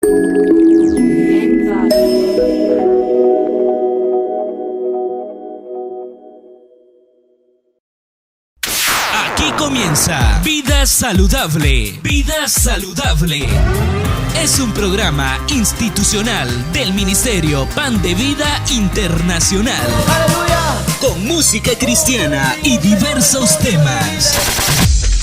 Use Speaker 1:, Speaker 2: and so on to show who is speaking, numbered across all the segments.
Speaker 1: Aquí comienza Vida Saludable. Vida Saludable. Es un programa institucional del Ministerio Pan de Vida Internacional. ¡Aleluya! Con música cristiana y diversos temas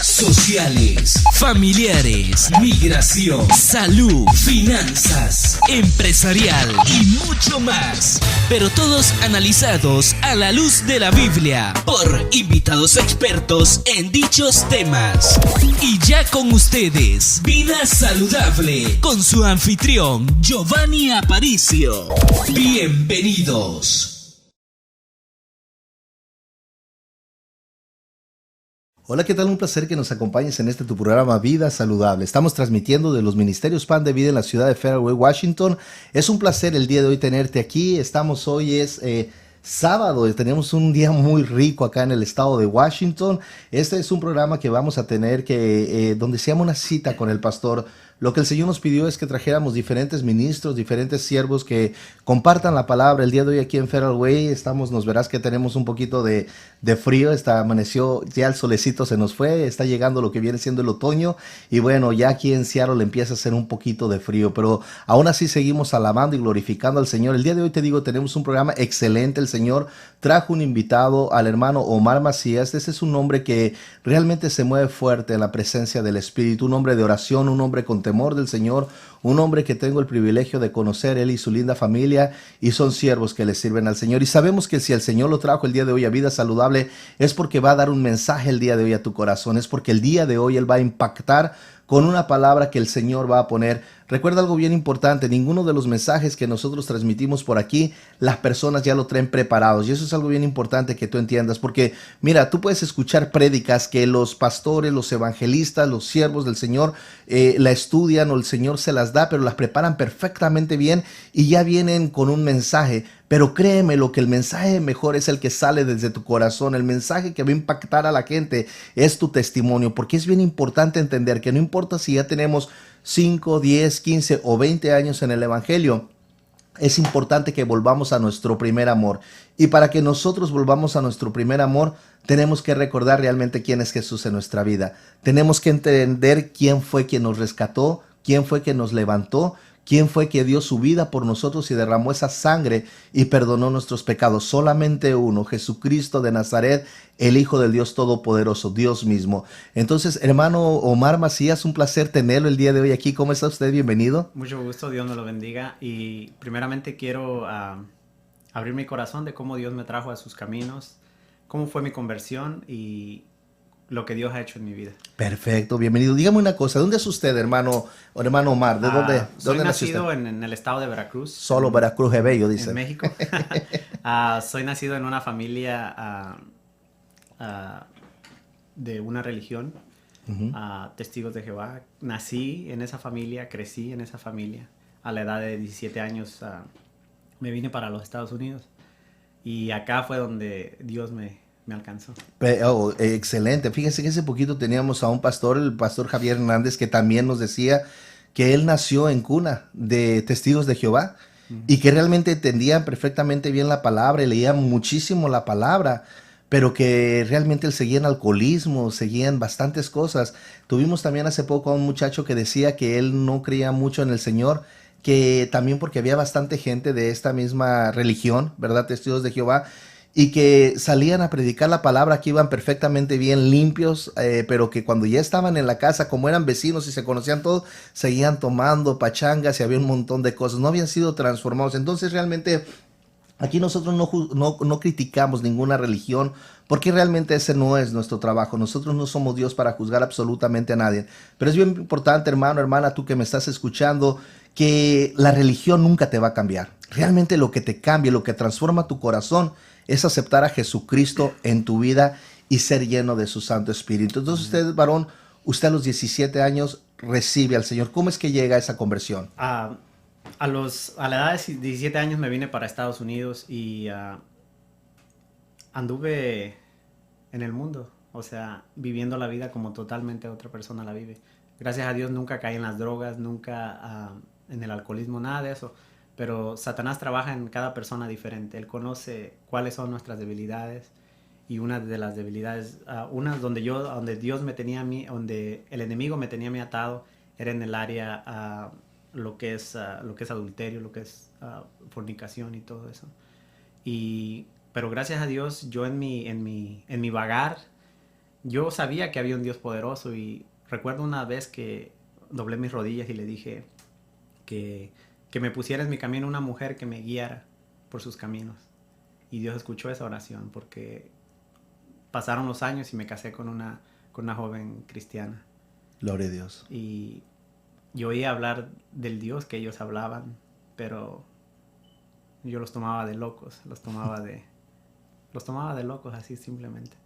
Speaker 1: sociales, familiares, migración, salud, finanzas, empresarial y mucho más. Pero todos analizados a la luz de la Biblia por invitados expertos en dichos temas. Y ya con ustedes, Vida Saludable, con su anfitrión Giovanni Aparicio. Bienvenidos.
Speaker 2: Hola, ¿qué tal? Un placer que nos acompañes en este tu programa Vida Saludable. Estamos transmitiendo de los Ministerios Pan de Vida en la ciudad de Fairway, Washington. Es un placer el día de hoy tenerte aquí. Hoy es sábado, tenemos un día muy rico acá en el estado de Washington. Este es un programa que vamos a tener donde se llama una cita con el pastor. Lo que el Señor nos pidió es que trajéramos diferentes ministros, diferentes siervos que compartan la palabra. El día de hoy aquí en Federal Way nos verás que tenemos un poquito de frío. Amaneció, ya el solecito se nos fue, está llegando lo que viene siendo el otoño. Y bueno, ya aquí en Seattle empieza a hacer un poquito de frío, pero aún así seguimos alabando y glorificando al Señor. El día de hoy te digo, tenemos un programa excelente. El Señor trajo un invitado, al hermano Omar Macías. Ese es un hombre que realmente se mueve fuerte en la presencia del Espíritu, un hombre de oración, un hombre con temor del Señor, un hombre que tengo el privilegio de conocer, él y su linda familia, y son siervos que le sirven al Señor. Y sabemos que si el Señor lo trajo el día de hoy a Vida Saludable, es porque va a dar un mensaje el día de hoy a tu corazón, es porque el día de hoy Él va a impactar con una palabra que el Señor va a poner. Recuerda algo bien importante, ninguno de los mensajes que nosotros transmitimos por aquí, las personas ya lo traen preparados. Y eso es algo bien importante que tú entiendas, porque mira, tú puedes escuchar prédicas que los pastores, los evangelistas, los siervos del Señor la estudian o el Señor se las da, pero las preparan perfectamente bien y ya vienen con un mensaje. Pero créeme, lo que el mensaje mejor es el que sale desde tu corazón. El mensaje que va a impactar a la gente es tu testimonio, porque es bien importante entender que no importa si ya tenemos 5, 10, 15 o 20 años en el Evangelio, es importante que volvamos a nuestro primer amor. Y para que nosotros volvamos a nuestro primer amor, tenemos que recordar realmente quién es Jesús en nuestra vida. Tenemos que entender quién fue quien nos rescató, quién fue quien nos levantó, quién fue que dio su vida por nosotros y derramó esa sangre y perdonó nuestros pecados. Solamente uno, Jesucristo de Nazaret, el Hijo del Dios Todopoderoso, Dios mismo. Entonces, hermano Omar Macías, un placer tenerlo el día de hoy aquí. ¿Cómo está usted? Bienvenido.
Speaker 3: Mucho gusto, Dios me lo bendiga. Y primeramente quiero abrir mi corazón de cómo Dios me trajo a sus caminos, cómo fue mi conversión y lo que Dios ha hecho en mi vida.
Speaker 2: Perfecto, bienvenido. Dígame una cosa, ¿dónde es usted, hermano Omar? ¿De dónde
Speaker 3: Soy
Speaker 2: nació
Speaker 3: nacido
Speaker 2: usted?
Speaker 3: en el estado de Veracruz.
Speaker 2: Solo Veracruz es bello, dice.
Speaker 3: En México. Soy nacido en una familia de una religión, Testigos de Jehová. Nací en esa familia, crecí en esa familia. A la edad de 17 años me vine para los Estados Unidos y acá fue donde Dios me alcanzó.
Speaker 2: Excelente. Fíjense que hace poquito teníamos a un pastor, el pastor Javier Hernández, que también nos decía que él nació en cuna de Testigos de Jehová y que realmente entendían perfectamente bien la palabra y leían muchísimo la palabra, pero que realmente él seguía en alcoholismo, seguía en bastantes cosas. Tuvimos también hace poco a un muchacho que decía que él no creía mucho en el Señor, que también porque había bastante gente de esta misma religión, ¿verdad? Testigos de Jehová, y que salían a predicar la palabra, que iban perfectamente bien limpios, pero que cuando ya estaban en la casa, como eran vecinos y se conocían todos, seguían tomando pachangas y había un montón de cosas, no habían sido transformados. Entonces realmente aquí nosotros no criticamos ninguna religión, porque realmente ese no es nuestro trabajo. Nosotros no somos Dios para juzgar absolutamente a nadie. Pero es bien importante, hermano, hermana, tú que me estás escuchando, que la religión nunca te va a cambiar. Realmente lo que te cambia, lo que transforma tu corazón, es aceptar a Jesucristo en tu vida y ser lleno de su Santo Espíritu. Entonces usted, varón, usted a los 17 años recibe al Señor. ¿Cómo es que llega a esa conversión?
Speaker 3: A la edad de 17 años me vine para Estados Unidos y anduve en el mundo, o sea, viviendo la vida como totalmente otra persona la vive. Gracias a Dios nunca caí en las drogas, nunca en el alcoholismo, nada de eso. Pero Satanás trabaja en cada persona diferente. Él conoce cuáles son nuestras debilidades. Y una de las debilidades, donde Dios me tenía a mí, donde el enemigo me tenía a mí atado, era en el área lo que es adulterio, lo que es fornicación y todo eso. Pero gracias a Dios, yo en mi vagar, yo sabía que había un Dios poderoso. Y recuerdo una vez que doblé mis rodillas y le dije que me pusiera en mi camino una mujer que me guiara por sus caminos. Y Dios escuchó esa oración, porque pasaron los años y me casé con una joven cristiana.
Speaker 2: Gloria a Dios.
Speaker 3: Y yo oía hablar del Dios que ellos hablaban, pero yo los tomaba de locos, los tomaba de locos así simplemente.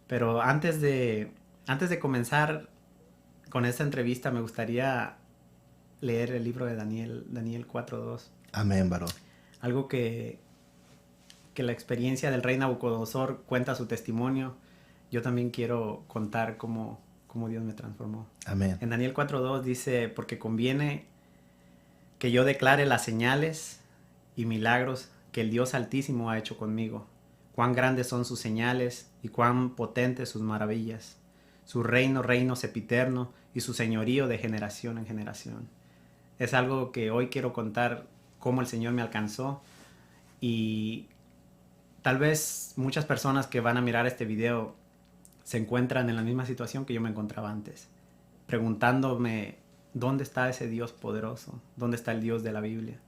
Speaker 3: Pero antes de comenzar con esta entrevista, me gustaría leer el libro de Daniel 4:2.
Speaker 2: Amén, varón.
Speaker 3: Algo que la experiencia del rey Nabucodonosor cuenta su testimonio. Yo también quiero contar cómo Dios me transformó.
Speaker 2: Amén.
Speaker 3: En Daniel 4:2 dice: porque conviene que yo declare las señales y milagros que el Dios Altísimo ha hecho conmigo. Cuán grandes son sus señales y cuán potentes sus maravillas. Su reino sempiterno y su señorío de generación en generación. Es algo que hoy quiero contar, cómo el Señor me alcanzó. Y tal vez muchas personas que van a mirar este video se encuentran en la misma situación que yo me encontraba antes, preguntándome dónde está ese Dios poderoso, dónde está el Dios de la Biblia,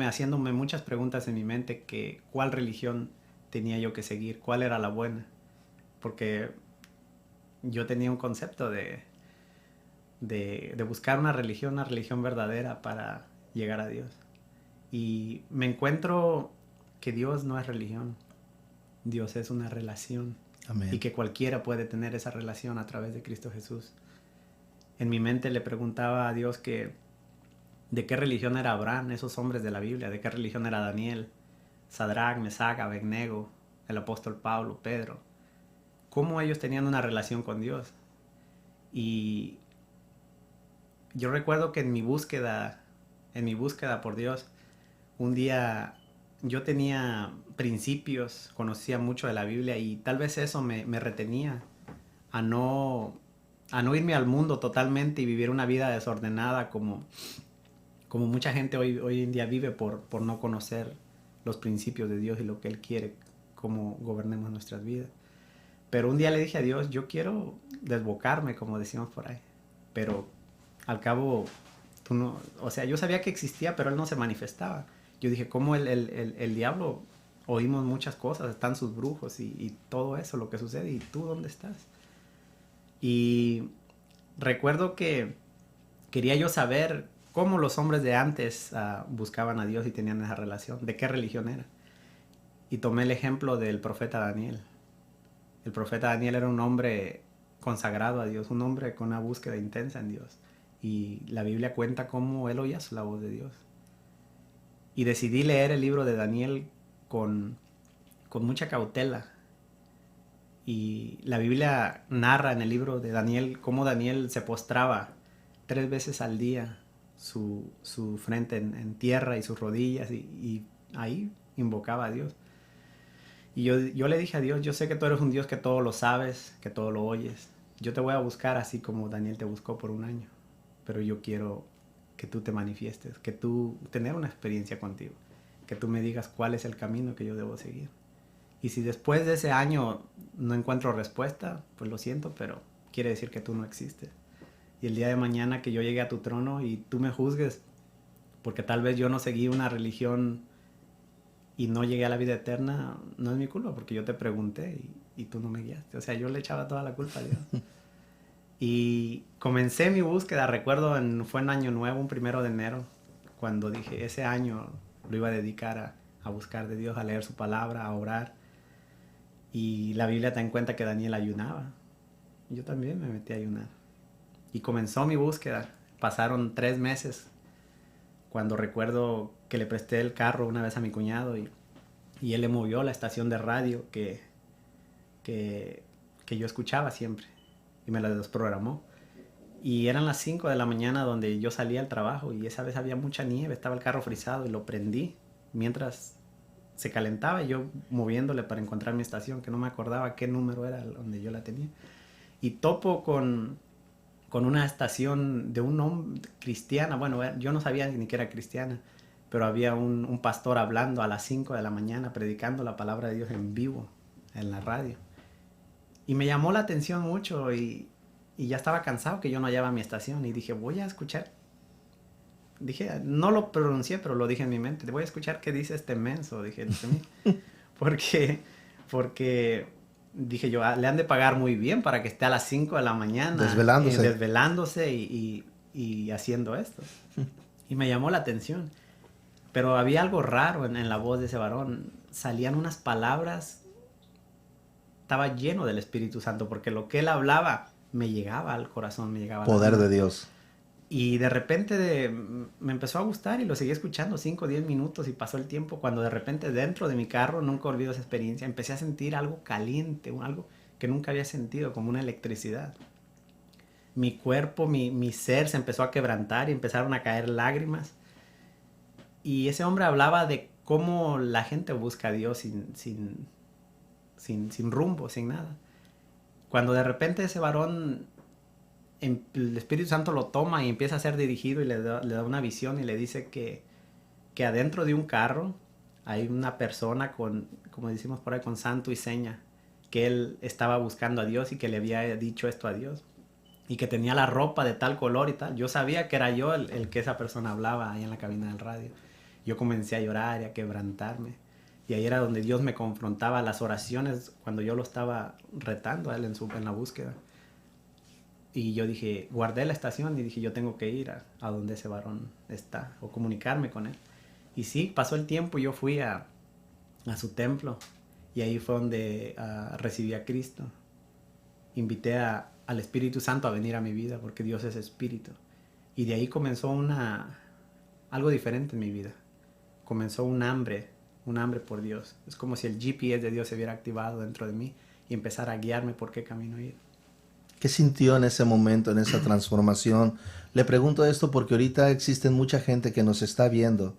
Speaker 3: haciéndome muchas preguntas en mi mente, que cuál religión tenía yo que seguir, cuál era la buena, porque yo tenía un concepto de buscar una religión verdadera para llegar a Dios. Y me encuentro que Dios no es religión, Dios es una relación.
Speaker 2: Amén.
Speaker 3: Y que cualquiera puede tener esa relación a través de Cristo Jesús. En mi mente le preguntaba a Dios de qué religión era Abraham, esos hombres de la Biblia, de qué religión era Daniel, Sadrach, Mesach, Abednego, el apóstol Pablo, Pedro. Cómo ellos tenían una relación con Dios. Y yo recuerdo que en mi búsqueda por Dios, un día yo tenía principios, conocía mucho de la Biblia, y tal vez eso me retenía a no irme al mundo totalmente y vivir una vida desordenada como mucha gente hoy en día vive por no conocer los principios de Dios y lo que Él quiere, cómo gobernemos nuestras vidas. Pero un día le dije a Dios, yo quiero desbocarme, como decimos por ahí, pero al cabo, yo sabía que existía, pero Él no se manifestaba. Yo dije, ¿cómo el diablo? Oímos muchas cosas, están sus brujos y todo eso, lo que sucede, ¿y tú dónde estás? Y recuerdo que quería yo saber cómo los hombres de antes buscaban a Dios y tenían esa relación, de qué religión era. Y tomé el ejemplo del profeta Daniel. El profeta Daniel era un hombre consagrado a Dios, un hombre con una búsqueda intensa en Dios. Y la Biblia cuenta cómo él oía la voz de Dios. Y decidí leer el libro de Daniel con mucha cautela. Y la Biblia narra en el libro de Daniel cómo Daniel se postraba 3 veces al día, su frente en tierra y sus rodillas, y ahí invocaba a Dios. Y yo le dije a Dios, yo sé que tú eres un Dios que todo lo sabes, que todo lo oyes. Yo te voy a buscar así como Daniel te buscó por 1 año, pero yo quiero que tú te manifiestes, tener una experiencia contigo, que tú me digas cuál es el camino que yo debo seguir. Y si después de ese año no encuentro respuesta, pues lo siento, pero quiere decir que tú no existes. Y el día de mañana que yo llegue a tu trono y tú me juzgues, porque tal vez yo no seguí una religión y no llegué a la vida eterna, no es mi culpa, porque yo te pregunté y tú no me guiaste. O sea, yo le echaba toda la culpa a Dios. Y comencé mi búsqueda, recuerdo, fue en Año Nuevo, un 1 de enero, cuando dije, ese año lo iba a dedicar a buscar de Dios, a leer su palabra, a orar. Y la Biblia te da en cuenta que Daniel ayunaba. Yo también me metí a ayunar. Y comenzó mi búsqueda. Pasaron 3 meses, cuando recuerdo que le presté el carro una vez a mi cuñado y él le movió la estación de radio que yo escuchaba siempre. Y me la desprogramó. Y eran las 5 de la mañana donde yo salía al trabajo y esa vez había mucha nieve, estaba el carro frisado y lo prendí mientras se calentaba y yo moviéndole para encontrar mi estación, que no me acordaba qué número era donde yo la tenía. Y topo con una estación de un hombre cristiana. Bueno, yo no sabía ni que era cristiana, pero había un pastor hablando a las 5 de la mañana, predicando la palabra de Dios en vivo, en la radio. Y me llamó la atención mucho y ya estaba cansado que yo no hallaba mi estación. Y dije, voy a escuchar. Dije, no lo pronuncié, pero lo dije en mi mente. Voy a escuchar qué dice este menso, dije. Porque dije yo, le han de pagar muy bien para que esté a las 5 de la mañana. Desvelándose y haciendo esto. Y me llamó la atención. Pero había algo raro en la voz de ese varón. Salían unas palabras. Estaba lleno del Espíritu Santo, porque lo que él hablaba me llegaba al corazón, me llegaba al
Speaker 2: poder
Speaker 3: alma.
Speaker 2: de Dios.
Speaker 3: Y de repente me empezó a gustar y lo seguí escuchando 5 o 10 minutos y pasó el tiempo cuando de repente dentro de mi carro, nunca olvido esa experiencia, empecé a sentir algo caliente, algo que nunca había sentido, como una electricidad. Mi cuerpo, mi ser se empezó a quebrantar y empezaron a caer lágrimas. Y ese hombre hablaba de cómo la gente busca a Dios sin rumbo, sin nada. Cuando de repente ese varón, el Espíritu Santo lo toma y empieza a ser dirigido y le da una visión y le dice que adentro de un carro hay una persona con, como decimos por ahí, con santo y seña, que él estaba buscando a Dios y que le había dicho esto a Dios y que tenía la ropa de tal color y tal. Yo sabía que era yo el que esa persona hablaba ahí en la cabina del radio. Yo comencé a llorar y a quebrantarme. Y ahí era donde Dios me confrontaba las oraciones cuando yo lo estaba retando a él en la búsqueda. Y yo dije, guardé la estación y dije, yo tengo que ir a donde ese varón está o comunicarme con él. Y sí, pasó el tiempo y yo fui a su templo y ahí fue donde recibí a Cristo. Invité al Espíritu Santo a venir a mi vida porque Dios es Espíritu. Y de ahí comenzó algo diferente en mi vida. Comenzó un hambre por Dios. Es como si el GPS de Dios se hubiera activado dentro de mí y empezara a guiarme por qué camino ir.
Speaker 2: ¿Qué sintió en ese momento, en esa transformación? Le pregunto esto porque ahorita existen mucha gente que nos está viendo,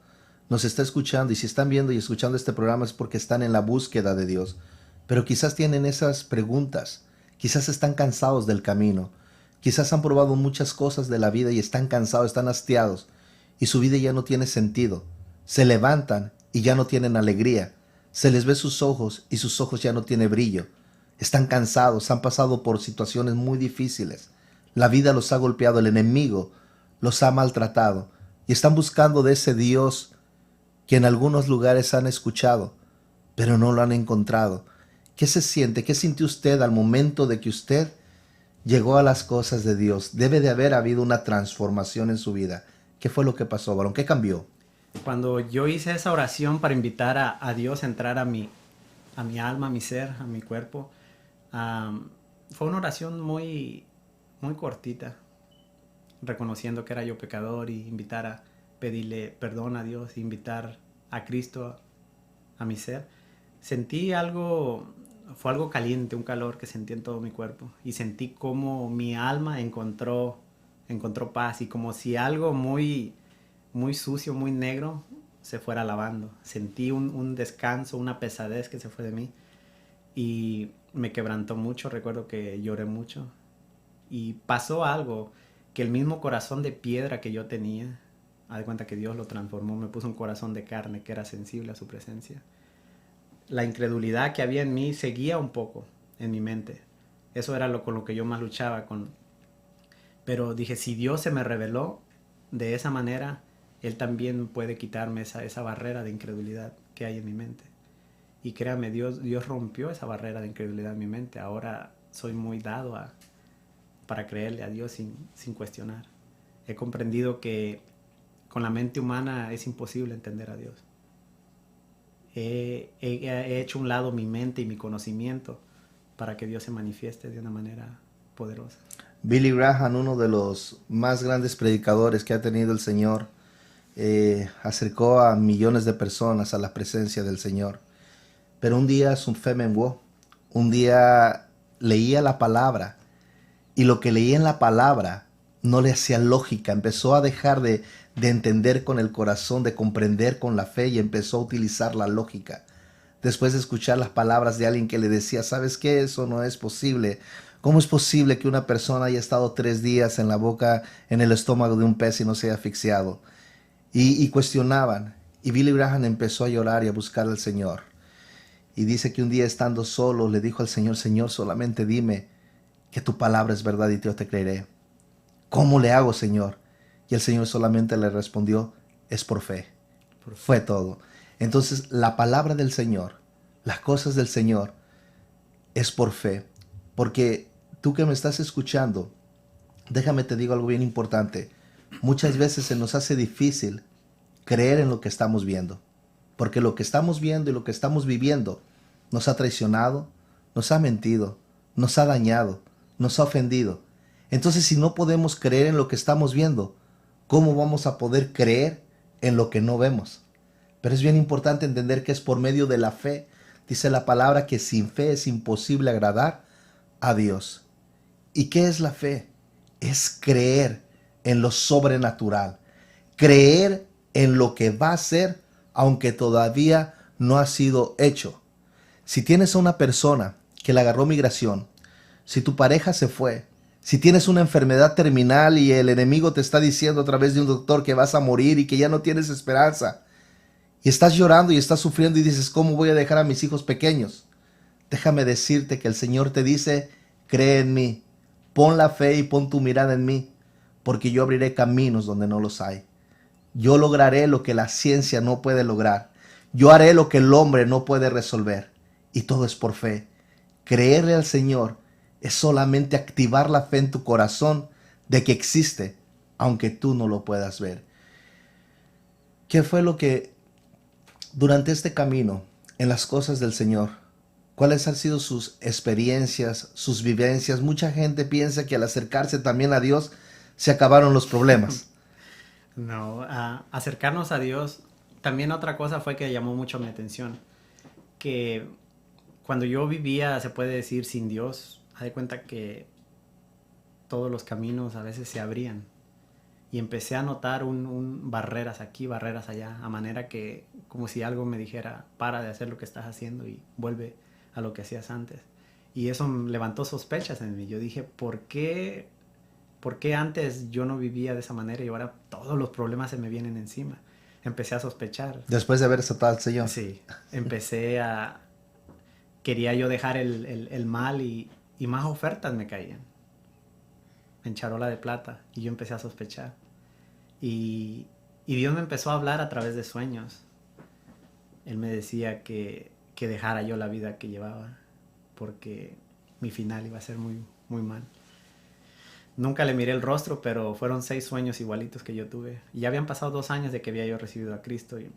Speaker 2: nos está escuchando, y si están viendo y escuchando este programa es porque están en la búsqueda de Dios. Pero quizás tienen esas preguntas, quizás están cansados del camino, quizás han probado muchas cosas de la vida y están cansados, están hastiados, y su vida ya no tiene sentido. Se levantan y ya no tienen alegría. Se les ve sus ojos y sus ojos ya no tienen brillo. Están cansados, han pasado por situaciones muy difíciles. La vida los ha golpeado, el enemigo los ha maltratado y están buscando de ese Dios que en algunos lugares han escuchado, pero no lo han encontrado. ¿Qué se siente? ¿Qué sintió usted al momento de que usted llegó a las cosas de Dios? Debe de haber habido una transformación en su vida. ¿Qué fue lo que pasó, varón? ¿Qué cambió?
Speaker 3: Cuando yo hice esa oración para invitar a Dios a entrar a mi alma, a mi ser, a mi cuerpo, fue una oración muy, muy cortita, reconociendo que era yo pecador y invitar a pedirle perdón a Dios, invitar a Cristo a mi ser. Sentí fue algo caliente, un calor que sentí en todo mi cuerpo y sentí como mi alma encontró paz y como si algo muy, muy sucio, muy negro se fuera lavando. Sentí un descanso, una pesadez que se fue de mí y me quebrantó mucho. Recuerdo que lloré mucho y pasó algo, que el mismo corazón de piedra que yo tenía, haz de cuenta que Dios lo transformó, me puso un corazón de carne que era sensible a su presencia. La incredulidad que había en mí seguía un poco en mi mente. Eso era con lo que yo más luchaba. Pero dije, si Dios se me reveló de esa manera, Él también puede quitarme esa barrera de incredulidad que hay en mi mente. Y créame, Dios rompió esa barrera de incredulidad en mi mente. Ahora soy muy dado para creerle a Dios sin cuestionar. He comprendido que con la mente humana es imposible entender a Dios. He hecho a un lado mi mente y mi conocimiento para que Dios se manifieste de una manera poderosa.
Speaker 2: Billy Graham, uno de los más grandes predicadores que ha tenido el Señor, acercó a millones de personas a la presencia del Señor. Pero un día un día leía la palabra y lo que leía en la palabra no le hacía lógica, empezó a dejar de entender con el corazón, de comprender con la fe y empezó a utilizar la lógica. Después de escuchar las palabras de alguien que le decía, ¿sabes qué? Eso no es posible. ¿Cómo es posible que una persona haya estado 3 días en la boca, en el estómago de un pez y no se haya asfixiado? Y cuestionaban. Y Billy Graham empezó a llorar y a buscar al Señor. Y dice que un día estando solo le dijo al Señor, Señor, solamente dime que tu palabra es verdad y yo te creeré. ¿Cómo le hago, Señor? Y el Señor solamente le respondió, es por fe. Fue todo. Entonces, la palabra del Señor, las cosas del Señor, es por fe. Porque tú que me estás escuchando, déjame te digo algo bien importante. Muchas veces se nos hace difícil creer en lo que estamos viendo. Porque lo que estamos viendo y lo que estamos viviendo nos ha traicionado, nos ha mentido, nos ha dañado, nos ha ofendido. Entonces, si no podemos creer en lo que estamos viendo, ¿cómo vamos a poder creer en lo que no vemos? Pero es bien importante entender que es por medio de la fe. Dice la palabra que sin fe es imposible agradar a Dios. ¿Y qué es la fe? Es creer en lo sobrenatural. Creer en lo que va a ser, aunque todavía no ha sido hecho. Si tienes a una persona que le agarró migración, si tu pareja se fue, si tienes una enfermedad terminal y el enemigo te está diciendo a través de un doctor que vas a morir y que ya no tienes esperanza, y estás llorando y estás sufriendo y dices, ¿cómo voy a dejar a mis hijos pequeños? Déjame decirte que el Señor te dice, cree en mí, pon la fe y pon tu mirada en mí, porque yo abriré caminos donde no los hay. Yo lograré lo que la ciencia no puede lograr. Yo haré lo que el hombre no puede resolver. Y todo es por fe. Creerle al Señor es solamente activar la fe en tu corazón de que existe, aunque tú no lo puedas ver. ¿Qué fue lo que durante este camino en las cosas del Señor, cuáles han sido sus experiencias, sus vivencias? Mucha gente piensa que al acercarse también a Dios se acabaron los problemas.
Speaker 3: No, acercarnos a Dios, también otra cosa fue que llamó mucho mi atención, que cuando yo vivía, se puede decir, sin Dios, haz de cuenta que todos los caminos a veces se abrían. Y empecé a notar barreras aquí, barreras allá, a manera que como si algo me dijera, para de hacer lo que estás haciendo y vuelve a lo que hacías antes. Y eso levantó sospechas en mí. Yo dije, ¿por qué antes yo no vivía de esa manera y ahora todos los problemas se me vienen encima? Empecé a sospechar.
Speaker 2: Después de haber aceptado al Señor.
Speaker 3: Sí, quería yo dejar el mal y más ofertas me caían en charola de plata y yo empecé a sospechar. Y Dios me empezó a hablar a través de sueños. Él me decía que dejara yo la vida que llevaba porque mi final iba a ser muy, muy mal. Nunca le miré el rostro, pero fueron 6 sueños igualitos que yo tuve. Y ya habían pasado 2 años de que había yo recibido a Cristo y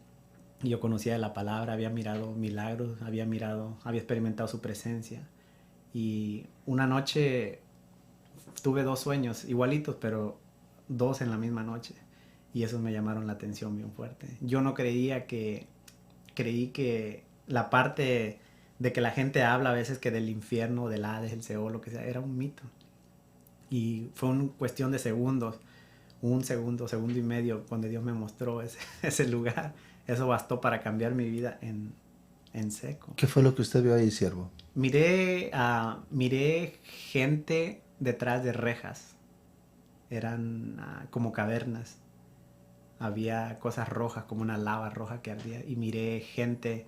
Speaker 3: yo conocía de la palabra, había mirado milagros, había experimentado su presencia. Y una noche tuve 2 sueños igualitos, pero 2 en la misma noche. Y esos me llamaron la atención bien fuerte. Yo no creí que la parte de que la gente habla a veces que del infierno, del Hades, el Seol, lo que sea, era un mito. Y fue una cuestión de segundos, segundo y medio, cuando Dios me mostró ese lugar. Eso bastó para cambiar mi vida en seco.
Speaker 2: ¿Qué fue lo que usted vio ahí, siervo?
Speaker 3: Miré gente detrás de rejas. Eran como cavernas. Había cosas rojas, como una lava roja que ardía. Y miré gente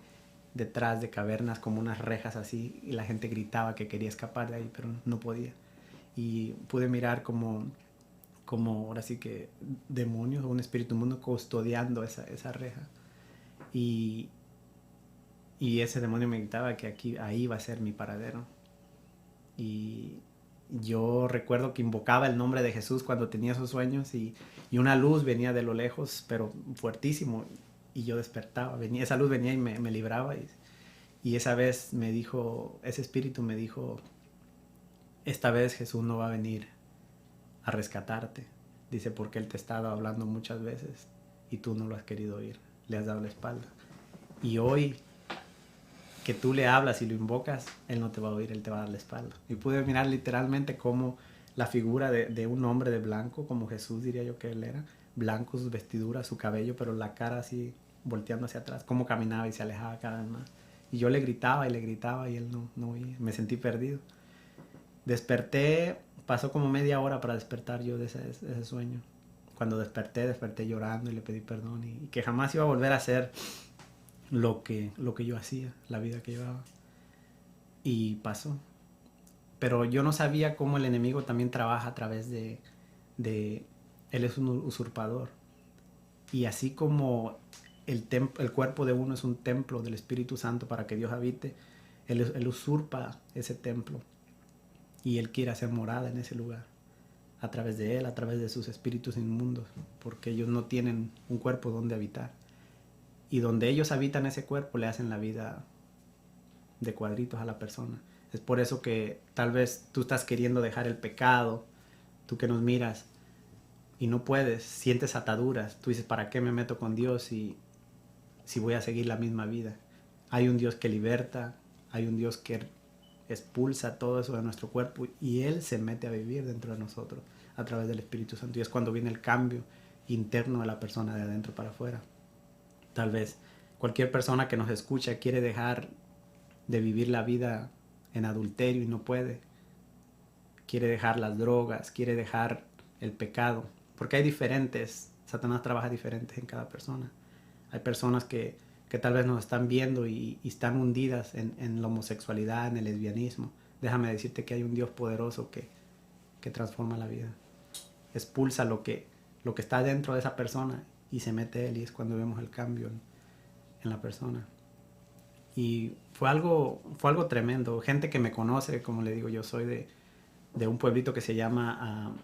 Speaker 3: detrás de cavernas, como unas rejas así. Y la gente gritaba que quería escapar de ahí, pero no podía. Y pude mirar como ahora sí que demonios o un espíritu inmundo custodiando esa reja. Y ese demonio me gritaba que ahí va a ser mi paradero. Y yo recuerdo que invocaba el nombre de Jesús cuando tenía esos sueños y una luz venía de lo lejos, pero fuertísimo, y yo despertaba. Esa luz venía y me libraba. Y esa vez ese espíritu me dijo, esta vez Jesús no va a venir a rescatarte. Dice, porque Él te ha estado hablando muchas veces y tú no lo has querido oír. Le has dado la espalda. Y hoy que tú le hablas y lo invocas, Él no te va a oír, Él te va a dar la espalda. Y pude mirar literalmente cómo la figura de un hombre de blanco, como Jesús diría yo que él era, blanco sus vestiduras, su cabello, pero la cara así volteando hacia atrás, cómo caminaba y se alejaba cada vez más. Y yo le gritaba y él no oía, me sentí perdido. Desperté, pasó como media hora para despertar yo de ese sueño. Cuando desperté llorando y le pedí perdón y que jamás iba a volver a hacer lo que yo hacía, la vida que llevaba. Y pasó. Pero yo no sabía cómo el enemigo también trabaja a través de él es un usurpador. Y así como el cuerpo de uno es un templo del Espíritu Santo para que Dios habite, él usurpa ese templo. Y él quiere hacer morada en ese lugar. A través de él, a través de sus espíritus inmundos. Porque ellos no tienen un cuerpo donde habitar. Y donde ellos habitan ese cuerpo, le hacen la vida de cuadritos a la persona. Es por eso que tal vez tú estás queriendo dejar el pecado, tú que nos miras, y no puedes, sientes ataduras. Tú dices, ¿para qué me meto con Dios si voy a seguir la misma vida? Hay un Dios que liberta, hay un Dios que expulsa todo eso de nuestro cuerpo y Él se mete a vivir dentro de nosotros a través del Espíritu Santo. Y es cuando viene el cambio interno de la persona de adentro para afuera. Tal vez cualquier persona que nos escucha quiere dejar de vivir la vida en adulterio y no puede. Quiere dejar las drogas, quiere dejar el pecado. Porque hay diferentes, Satanás trabaja diferentes en cada persona. Hay personas que tal vez nos están viendo y están hundidas en la homosexualidad, en el lesbianismo. Déjame decirte que hay un Dios poderoso que transforma la vida. Expulsa lo que está dentro de esa persona y se mete Él, y es cuando vemos el cambio en la persona. Y fue algo tremendo. Gente que me conoce, como le digo, yo soy de un pueblito que se llama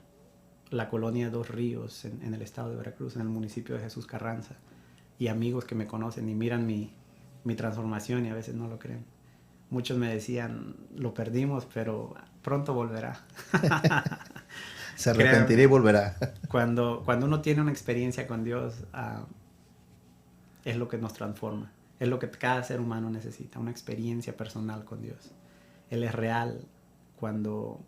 Speaker 3: la Colonia Dos Ríos, en el estado de Veracruz, en el municipio de Jesús Carranza. Y amigos que me conocen y miran mi transformación y a veces no lo creen. Muchos me decían, lo perdimos, pero pronto volverá.
Speaker 2: Se arrepentirá y volverá.
Speaker 3: Cuando uno tiene una experiencia con Dios, es lo que nos transforma. Es lo que cada ser humano necesita, una experiencia personal con Dios. Él es real. Cuando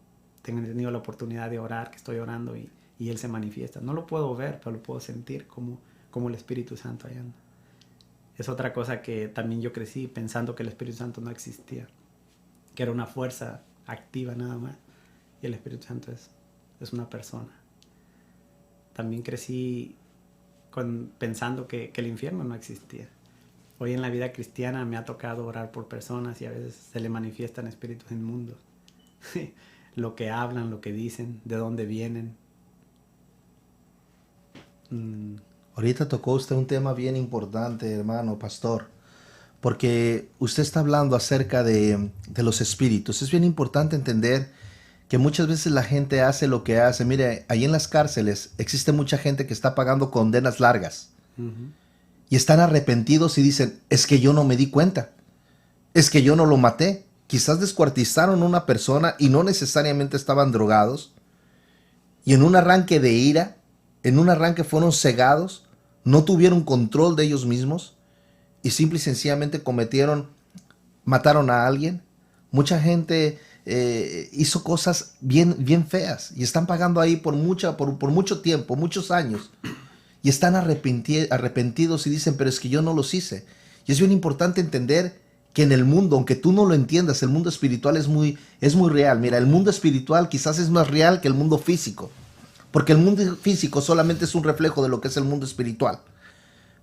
Speaker 3: tengo tenido la oportunidad de orar, que estoy orando y Él se manifiesta. No lo puedo ver, pero lo puedo sentir como el Espíritu Santo allá anda. Es otra cosa que también yo crecí pensando que el Espíritu Santo no existía, que era una fuerza activa nada más, y el Espíritu Santo es una persona. También crecí pensando que el infierno no existía. Hoy en la vida cristiana me ha tocado orar por personas y a veces se le manifiestan espíritus inmundos. Lo que hablan, lo que dicen, de dónde vienen.
Speaker 2: Ahorita tocó usted un tema bien importante, hermano pastor, porque usted está hablando acerca de los espíritus. Es bien importante entender que muchas veces la gente hace lo que hace. Mire, ahí en las cárceles existe mucha gente que está pagando condenas largas. Uh-huh. Y están arrepentidos y dicen, es que yo no me di cuenta, es que yo no lo maté. Quizás descuartizaron a una persona y no necesariamente estaban drogados. Y en un arranque de ira, en un arranque fueron cegados, no tuvieron control de ellos mismos y simple y sencillamente mataron a alguien. Mucha gente hizo cosas bien feas y están pagando ahí por mucho tiempo, muchos años. Y están arrepentidos y dicen, pero es que yo no los hice. Y es bien importante entender que en el mundo, aunque tú no lo entiendas, el mundo espiritual es muy real. Mira, el mundo espiritual quizás es más real que el mundo físico. Porque el mundo físico solamente es un reflejo de lo que es el mundo espiritual.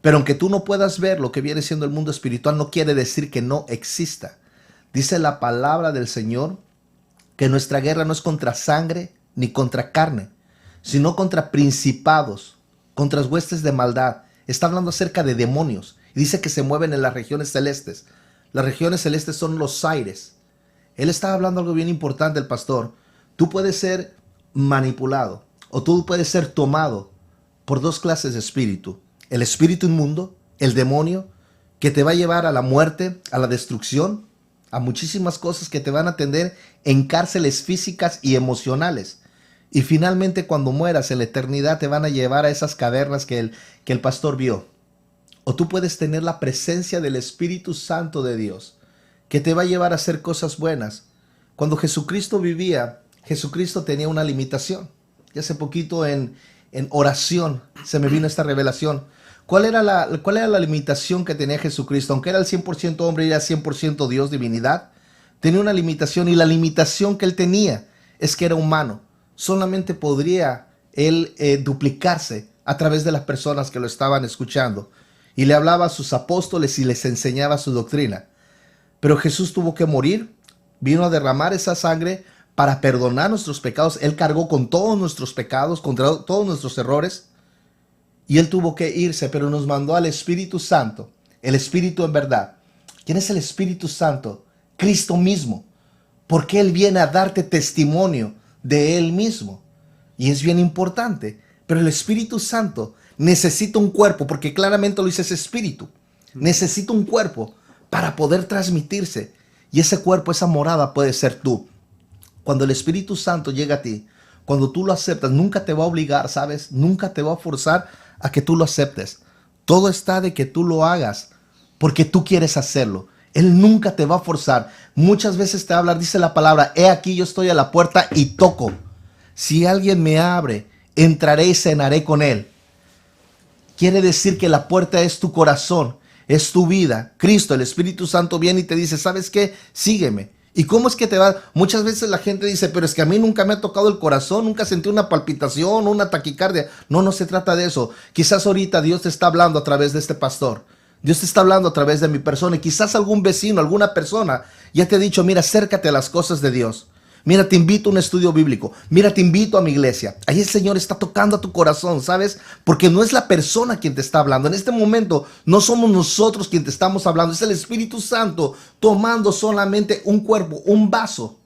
Speaker 2: Pero aunque tú no puedas ver lo que viene siendo el mundo espiritual, no quiere decir que no exista. Dice la palabra del Señor que nuestra guerra no es contra sangre ni contra carne, sino contra principados, contra huestes de maldad. Está hablando acerca de demonios. Y dice que se mueven en las regiones celestes. Las regiones celestes son los aires. Él está hablando algo bien importante, el pastor. Tú puedes ser manipulado o tú puedes ser tomado por dos clases de espíritu. El espíritu inmundo, el demonio, que te va a llevar a la muerte, a la destrucción, a muchísimas cosas que te van a tener en cárceles físicas y emocionales. Y finalmente cuando mueras en la eternidad te van a llevar a esas cavernas que el pastor vio. O tú puedes tener la presencia del Espíritu Santo de Dios, que te va a llevar a hacer cosas buenas. Cuando Jesucristo vivía Jesucristo tenía una limitación. Y hace poquito en oración se me vino esta revelación. ¿Cuál era la limitación que tenía Jesucristo? Aunque era el 100% hombre y era 100% Dios, divinidad, tenía una limitación, y la limitación que él tenía es que era humano. Solamente podría él duplicarse a través de las personas que lo estaban escuchando. Y le hablaba a sus apóstoles y les enseñaba su doctrina. Pero Jesús tuvo que morir, vino a derramar esa sangre para perdonar nuestros pecados. Él cargó con todos nuestros pecados, contra todos nuestros errores. Y Él tuvo que irse, pero nos mandó al Espíritu Santo, el Espíritu en verdad. ¿Quién es el Espíritu Santo? Cristo mismo. Porque Él viene a darte testimonio de Él mismo. Y es bien importante. Pero el Espíritu Santo necesita un cuerpo, porque claramente lo dice, ese Espíritu. Necesita un cuerpo para poder transmitirse. Y ese cuerpo, esa morada puede ser tú. Cuando el Espíritu Santo llega a ti, cuando tú lo aceptas, nunca te va a obligar, ¿sabes? Nunca te va a forzar a que tú lo aceptes. Todo está de que tú lo hagas porque tú quieres hacerlo. Él nunca te va a forzar. Muchas veces te va a hablar, dice la palabra, he aquí yo estoy a la puerta y toco. Si alguien me abre, entraré y cenaré con él. Quiere decir que la puerta es tu corazón, es tu vida. Cristo, el Espíritu Santo viene y te dice, ¿sabes qué? Sígueme. ¿Y cómo es que te va? Muchas veces la gente dice, pero es que a mí nunca me ha tocado el corazón, nunca sentí una palpitación, una taquicardia. No, no se trata de eso. Quizás ahorita Dios te está hablando a través de este pastor. Dios te está hablando a través de mi persona. Y quizás algún vecino, alguna persona ya te ha dicho, mira, acércate a las cosas de Dios. Mira, te invito a un estudio bíblico. Mira, te invito a mi iglesia. Ahí el Señor está tocando a tu corazón, ¿sabes? Porque no es la persona quien te está hablando. En este momento no somos nosotros quien te estamos hablando. Es el Espíritu Santo tomando solamente un cuerpo, un vaso,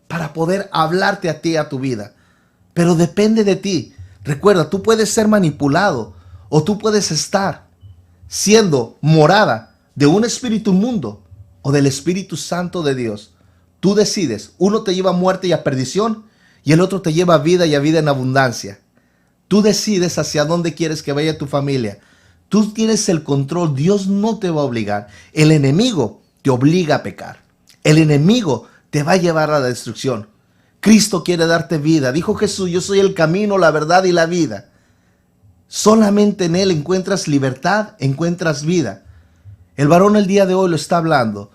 Speaker 2: para poder hablarte a ti, a tu vida. Pero depende de ti. Recuerda, tú puedes ser manipulado o tú puedes estar siendo morada de un espíritu inmundo o del Espíritu Santo de Dios. Tú decides. Uno te lleva a muerte y a perdición y el otro te lleva a vida y a vida en abundancia. Tú decides hacia dónde quieres que vaya tu familia. Tú tienes el control. Dios no te va a obligar. El enemigo te obliga a pecar. El enemigo te va a llevar a la destrucción. Cristo quiere darte vida. Dijo Jesús, yo soy el camino, la verdad y la vida. Solamente en Él encuentras libertad, encuentras vida. El varón el día de hoy lo está hablando.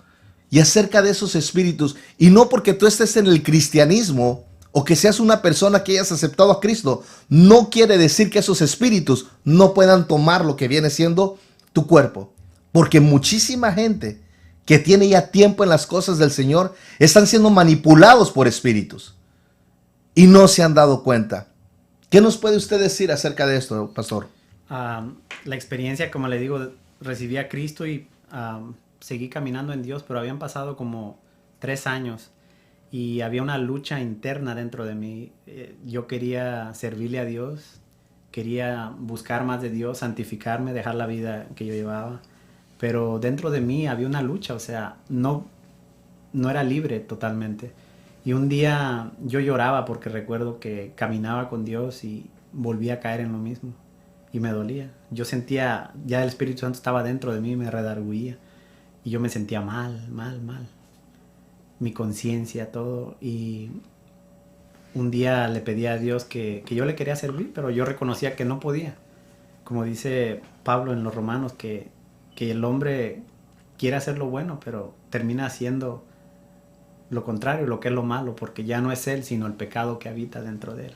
Speaker 2: Y acerca de esos espíritus, y no porque tú estés en el cristianismo o que seas una persona que hayas aceptado a Cristo, no quiere decir que esos espíritus no puedan tomar lo que viene siendo tu cuerpo. Porque muchísima gente que tiene ya tiempo en las cosas del Señor están siendo manipulados por espíritus y no se han dado cuenta. ¿Qué nos puede usted decir acerca de esto, pastor?
Speaker 3: La experiencia, como le digo, recibí a Cristo y seguí caminando en Dios, pero habían pasado como 3 años y había una lucha interna dentro de mí. Yo quería servirle a Dios, quería buscar más de Dios, santificarme, dejar la vida que yo llevaba, pero dentro de mí había una lucha, o sea, no era libre totalmente. Y un día yo lloraba porque recuerdo que caminaba con Dios y volví a caer en lo mismo y me dolía. Yo sentía, ya el Espíritu Santo estaba dentro de mí y me redarguía. Y yo me sentía mal. Mi conciencia, todo. Y un día le pedí a Dios que yo le quería servir, pero yo reconocía que no podía. Como dice Pablo en los Romanos, que el hombre quiere hacer lo bueno, pero termina haciendo lo contrario, lo que es lo malo, porque ya no es él, sino el pecado que habita dentro de él.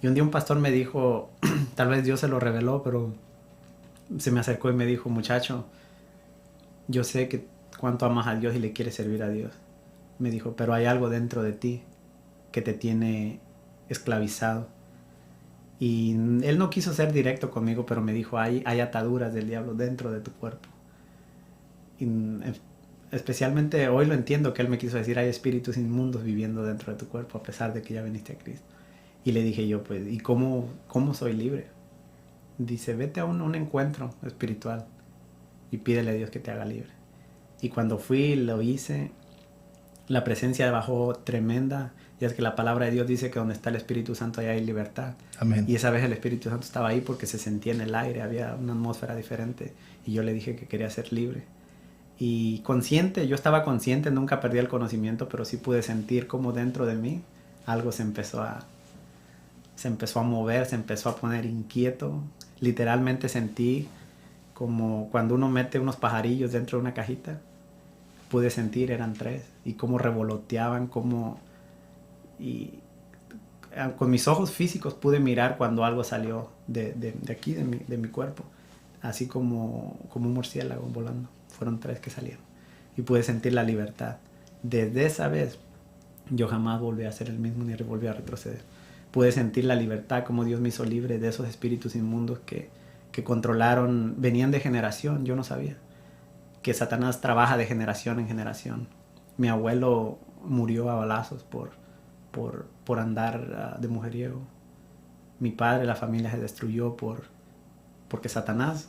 Speaker 3: Y un día un pastor me dijo, tal vez Dios se lo reveló, pero se me acercó y me dijo, muchacho, yo sé que cuánto amas a Dios y le quieres servir a Dios. Me dijo, pero hay algo dentro de ti que te tiene esclavizado. Y él no quiso ser directo conmigo, pero me dijo, hay ataduras del diablo dentro de tu cuerpo. Y especialmente hoy lo entiendo que él me quiso decir, hay espíritus inmundos viviendo dentro de tu cuerpo a pesar de que ya viniste a Cristo. Y le dije yo, pues, ¿y cómo soy libre? Dice, vete a un encuentro espiritual y pídele a Dios que te haga libre. Y cuando fui, lo hice, la presencia bajó tremenda. Y es que la palabra de Dios dice que donde está el Espíritu Santo allá hay libertad.
Speaker 2: Amén.
Speaker 3: Y esa vez el Espíritu Santo estaba ahí porque se sentía en el aire, había una atmósfera diferente. Y yo le dije que quería ser libre. Y consciente, yo estaba consciente, nunca perdí el conocimiento, pero sí pude sentir como dentro de mí algo se empezó a mover, se empezó a poner inquieto. Literalmente sentí como cuando uno mete unos pajarillos dentro de una cajita. Pude sentir, eran 3, y cómo revoloteaban, y con mis ojos físicos pude mirar cuando algo salió de aquí, de mi cuerpo, así como un murciélago volando. Fueron 3 que salieron, y pude sentir la libertad. Desde esa vez yo jamás volví a ser el mismo ni volví a retroceder. Pude sentir la libertad, como Dios me hizo libre de esos espíritus inmundos que controlaron, venían de generación. Yo no sabía que Satanás trabaja de generación en generación. Mi abuelo murió a balazos por andar de mujeriego. Mi padre, la familia se destruyó porque Satanás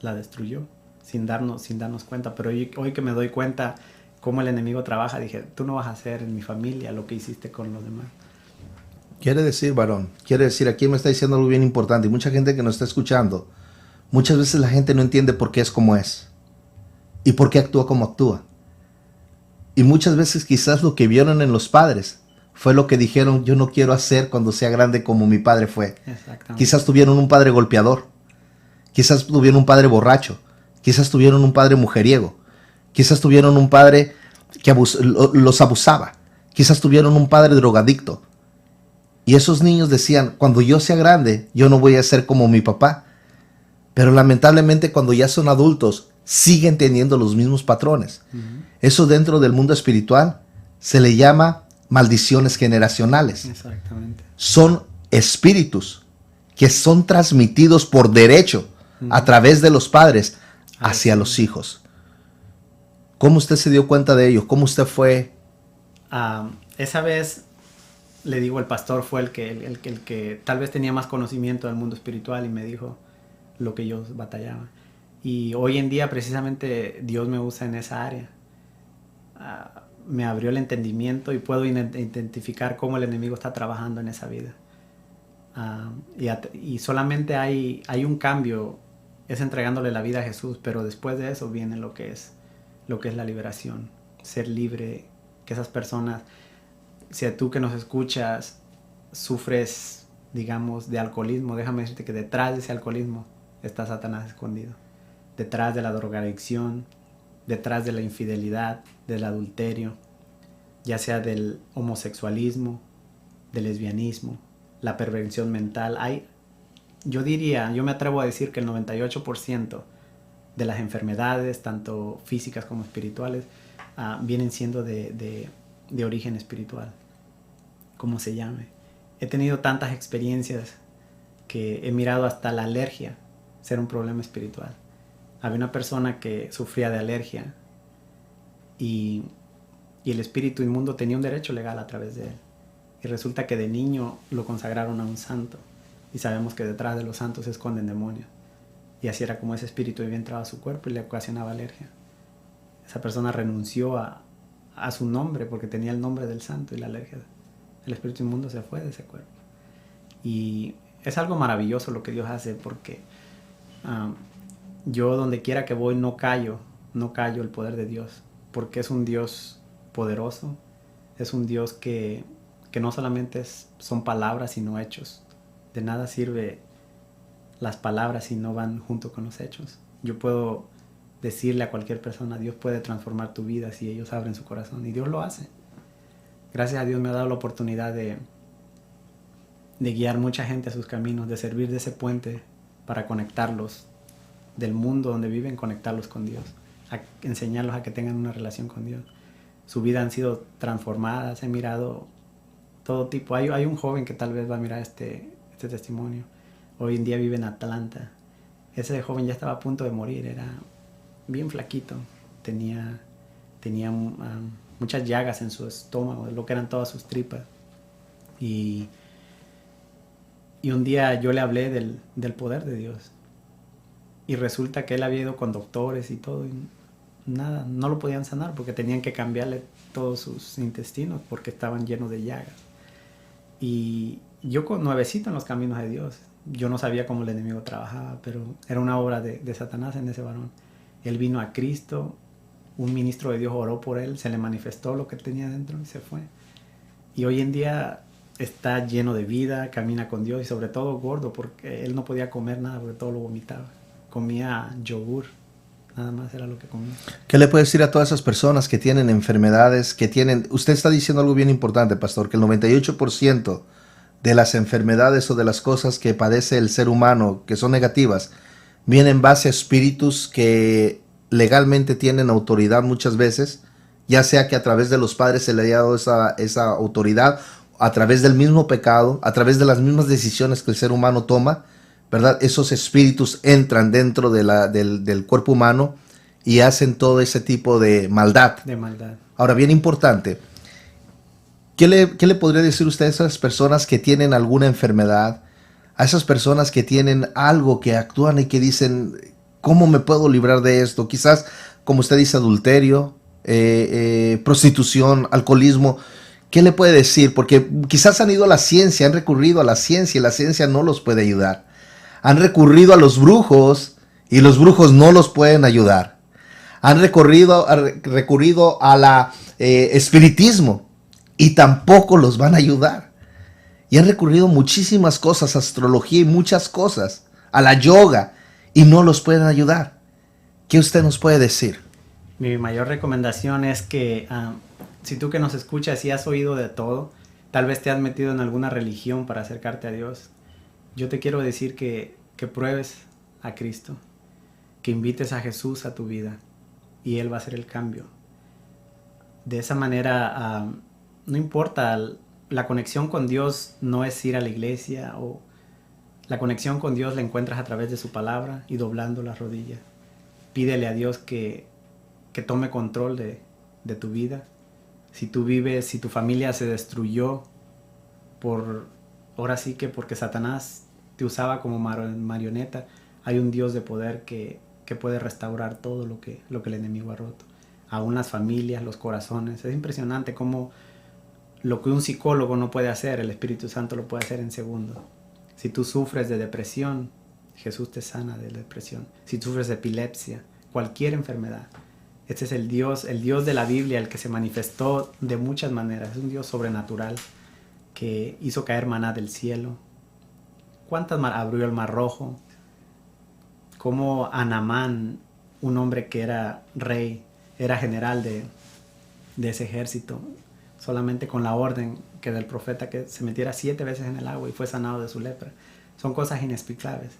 Speaker 3: la destruyó sin darnos cuenta. Pero hoy que me doy cuenta cómo el enemigo trabaja, dije, tú no vas a hacer en mi familia lo que hiciste con los demás.
Speaker 2: Quiere decir, varón, aquí me está diciendo algo bien importante, y mucha gente que nos está escuchando, muchas veces la gente no entiende por qué es como es y por qué actúa como actúa. Y muchas veces quizás lo que vieron en los padres fue lo que dijeron, yo no quiero hacer cuando sea grande como mi padre fue. Quizás tuvieron un padre golpeador, quizás tuvieron un padre borracho, quizás tuvieron un padre mujeriego, quizás tuvieron un padre que los abusaba, quizás tuvieron un padre drogadicto. Y esos niños decían, cuando yo sea grande, yo no voy a ser como mi papá. Pero lamentablemente cuando ya son adultos, siguen teniendo los mismos patrones. Eso dentro del mundo espiritual se le llama maldiciones generacionales.
Speaker 3: Exactamente.
Speaker 2: Son espíritus que son transmitidos por derecho a través de los padres hacia los hijos. ¿Cómo usted se dio cuenta de ello? ¿Cómo usted fue?
Speaker 3: Esa vez, le digo, el pastor fue el que tal vez tenía más conocimiento del mundo espiritual y me dijo lo que yo batallaba. Y hoy en día precisamente Dios me usa en esa área. Me abrió el entendimiento y puedo identificar cómo el enemigo está trabajando en esa vida. Y solamente hay un cambio, es entregándole la vida a Jesús, pero después de eso viene lo que es la liberación, ser libre, que esas personas, si tú que nos escuchas sufres, digamos, de alcoholismo, déjame decirte que detrás de ese alcoholismo está Satanás escondido. Detrás de la drogadicción, detrás de la infidelidad, del adulterio, ya sea del homosexualismo, del lesbianismo, la perversión mental. Yo me atrevo a decir que el 98% de las enfermedades, tanto físicas como espirituales, vienen siendo de origen espiritual, como se llame. He tenido tantas experiencias que he mirado hasta la alergia ser un problema espiritual. Había una persona que sufría de alergia y el espíritu inmundo tenía un derecho legal a través de él. Y resulta que de niño lo consagraron a un santo. Y sabemos que detrás de los santos se esconden demonios. Y así era como ese espíritu había entrado a su cuerpo y le ocasionaba alergia. Esa persona renunció a su nombre porque tenía el nombre del santo y la alergia. El espíritu inmundo se fue de ese cuerpo. Y es algo maravilloso lo que Dios hace, porque yo donde quiera que voy no callo el poder de Dios, porque es un Dios poderoso, es un Dios que no solamente son palabras sino hechos. De nada sirve las palabras si no van junto con los hechos. Yo puedo decirle a cualquier persona, Dios puede transformar tu vida si ellos abren su corazón, y Dios lo hace. Gracias a Dios me ha dado la oportunidad de guiar mucha gente a sus caminos, de servir de ese puente para conectarlos del mundo donde viven, conectarlos con Dios, a enseñarlos a que tengan una relación con Dios. Su vida han sido transformadas, he mirado todo tipo. Hay un joven que tal vez va a mirar este testimonio. Hoy en día vive en Atlanta. Ese joven ya estaba a punto de morir, era bien flaquito, tenía muchas llagas en su estómago, lo que eran todas sus tripas. Y un día yo le hablé del poder de Dios. Y resulta que él había ido con doctores y todo, y nada, no lo podían sanar porque tenían que cambiarle todos sus intestinos porque estaban llenos de llagas. Y yo nuevecito en los caminos de Dios, yo no sabía cómo el enemigo trabajaba, pero era una obra de Satanás en ese varón. Él vino a Cristo, un ministro de Dios oró por él, se le manifestó lo que tenía dentro y se fue. Y hoy en día está lleno de vida, camina con Dios y sobre todo gordo porque él no podía comer nada porque todo lo vomitaba. Comía yogur, nada más era lo que comía.
Speaker 2: ¿Qué le puede decir a todas esas personas que tienen enfermedades, que tienen... Usted está diciendo algo bien importante, pastor, que el 98% de las enfermedades o de las cosas que padece el ser humano, que son negativas, vienen en base a espíritus que legalmente tienen autoridad muchas veces, ya sea que a través de los padres se le haya dado esa autoridad, a través del mismo pecado, a través de las mismas decisiones que el ser humano toma, ¿verdad? Esos espíritus entran dentro del cuerpo humano y hacen todo ese tipo de maldad.
Speaker 3: De maldad.
Speaker 2: Ahora, bien importante, ¿qué le podría decir usted a esas personas que tienen alguna enfermedad, a esas personas que tienen algo que actúan y que dicen, ¿cómo me puedo librar de esto? Quizás, como usted dice, adulterio, prostitución, alcoholismo. ¿Qué le puede decir? Porque quizás han ido a la ciencia, han recurrido a la ciencia y la ciencia no los puede ayudar. Han recurrido a los brujos y los brujos no los pueden ayudar. Han recurrido a la espiritismo y tampoco los van a ayudar. Y han recurrido muchísimas cosas, astrología y muchas cosas, a la yoga, y no los pueden ayudar. ¿Qué usted nos puede decir?
Speaker 3: Mi mayor recomendación es que si tú que nos escuchas y has oído de todo, tal vez te has metido en alguna religión para acercarte a Dios, yo te quiero decir que pruebes a Cristo, que invites a Jesús a tu vida y Él va a hacer el cambio. De esa manera, no importa, la conexión con Dios no es ir a la iglesia, o la conexión con Dios la encuentras a través de su palabra y doblando las rodillas. Pídele a Dios que tome control de tu vida. Si tú vives, si tu familia se destruyó ahora sí que porque Satanás te usaba como marioneta, hay un Dios de poder que puede restaurar todo lo que el enemigo ha roto. Aún las familias, los corazones. Es impresionante cómo lo que un psicólogo no puede hacer, el Espíritu Santo lo puede hacer en segundos. Si tú sufres de depresión, Jesús te sana de la depresión. Si sufres de epilepsia, cualquier enfermedad, este es el Dios de la Biblia, el que se manifestó de muchas maneras. Es un Dios sobrenatural que hizo caer maná del cielo. Abrió el mar rojo. Como Anamán, un hombre que era rey, era general de ese ejército, solamente con la orden que del profeta que se metiera 7 veces en el agua y fue sanado de su lepra. Son cosas inexplicables.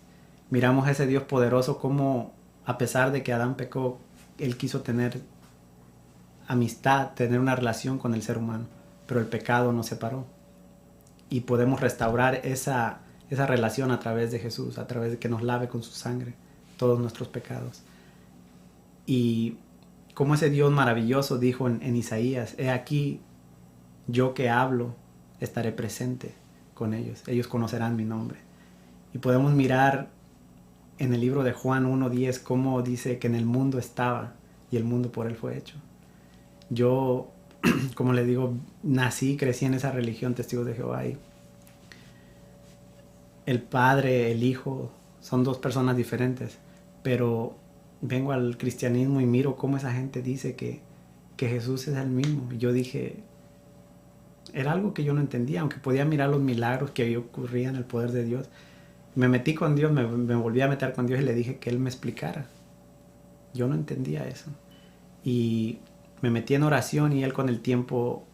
Speaker 3: Miramos a ese Dios poderoso como, a pesar de que Adán pecó, Él quiso tener amistad, tener una relación con el ser humano, pero el pecado nos separó. Y podemos restaurar esa relación a través de Jesús, a través de que nos lave con su sangre todos nuestros pecados. Y como ese Dios maravilloso dijo en Isaías, he aquí, yo que hablo, estaré presente con ellos. Ellos conocerán mi nombre. Y podemos mirar en el libro de Juan 1:10 cómo dice que en el mundo estaba y el mundo por él fue hecho. Yo, como le digo, nací, crecí en esa religión, Testigos de Jehová. Y el Padre, el Hijo, son 2 personas diferentes. Pero vengo al cristianismo y miro cómo esa gente dice que Jesús es el mismo. Y yo dije, era algo que yo no entendía, aunque podía mirar los milagros que ocurrían, el poder de Dios. Me metí con Dios, me volví a meter con Dios y le dije que Él me explicara. Yo no entendía eso. Y me metí en oración y Él con el tiempo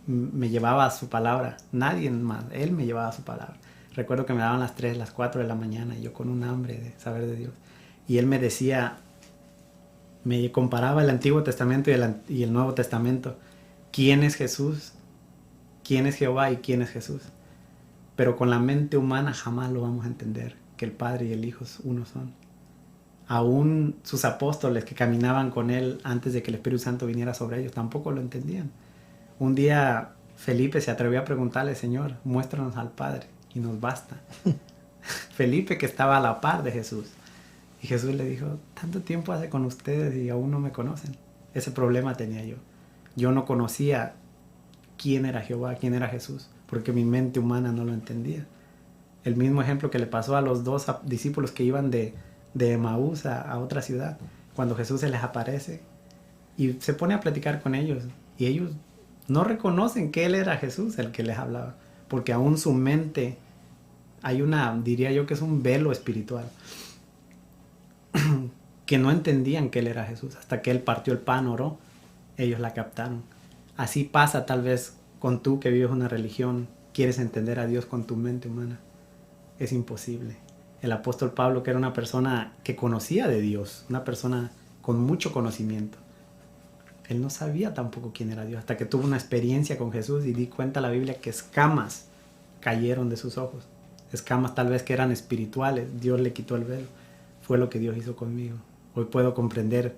Speaker 3: me llevaba a su palabra. Nadie más, Él me llevaba a su palabra. Recuerdo que me daban las 3, las 4 de la mañana y yo con un hambre de saber de Dios. Y Él me decía, me comparaba el Antiguo Testamento y el Nuevo Testamento. ¿Quién es Jesús? ¿Quién es Jehová y quién es Jesús? Pero con la mente humana jamás lo vamos a entender, que el Padre y el Hijo uno son. Aún sus apóstoles que caminaban con Él antes de que el Espíritu Santo viniera sobre ellos, tampoco lo entendían. Un día Felipe se atrevió a preguntarle, Señor, muéstranos al Padre y nos basta. Felipe, que estaba a la par de Jesús. Y Jesús le dijo, tanto tiempo hace con ustedes y aún no me conocen. Ese problema tenía yo. Yo no conocía quién era Jehová, quién era Jesús, porque mi mente humana no lo entendía. El mismo ejemplo que le pasó a los 2 discípulos que iban de Emaús a otra ciudad, cuando Jesús se les aparece y se pone a platicar con ellos. Y ellos no reconocen que Él era Jesús el que les hablaba, porque aún su mente, diría yo que es un velo espiritual, que no entendían que Él era Jesús, hasta que Él partió el pan, oró, ellos la captaron. Así pasa tal vez con tú que vives una religión, quieres entender a Dios con tu mente humana, es imposible. El apóstol Pablo, que era una persona que conocía de Dios, una persona con mucho conocimiento, él no sabía tampoco quién era Dios, hasta que tuvo una experiencia con Jesús y di cuenta la Biblia que escamas cayeron de sus ojos. Escamas tal vez que eran espirituales, Dios le quitó el velo. Fue lo que Dios hizo conmigo. Hoy puedo comprender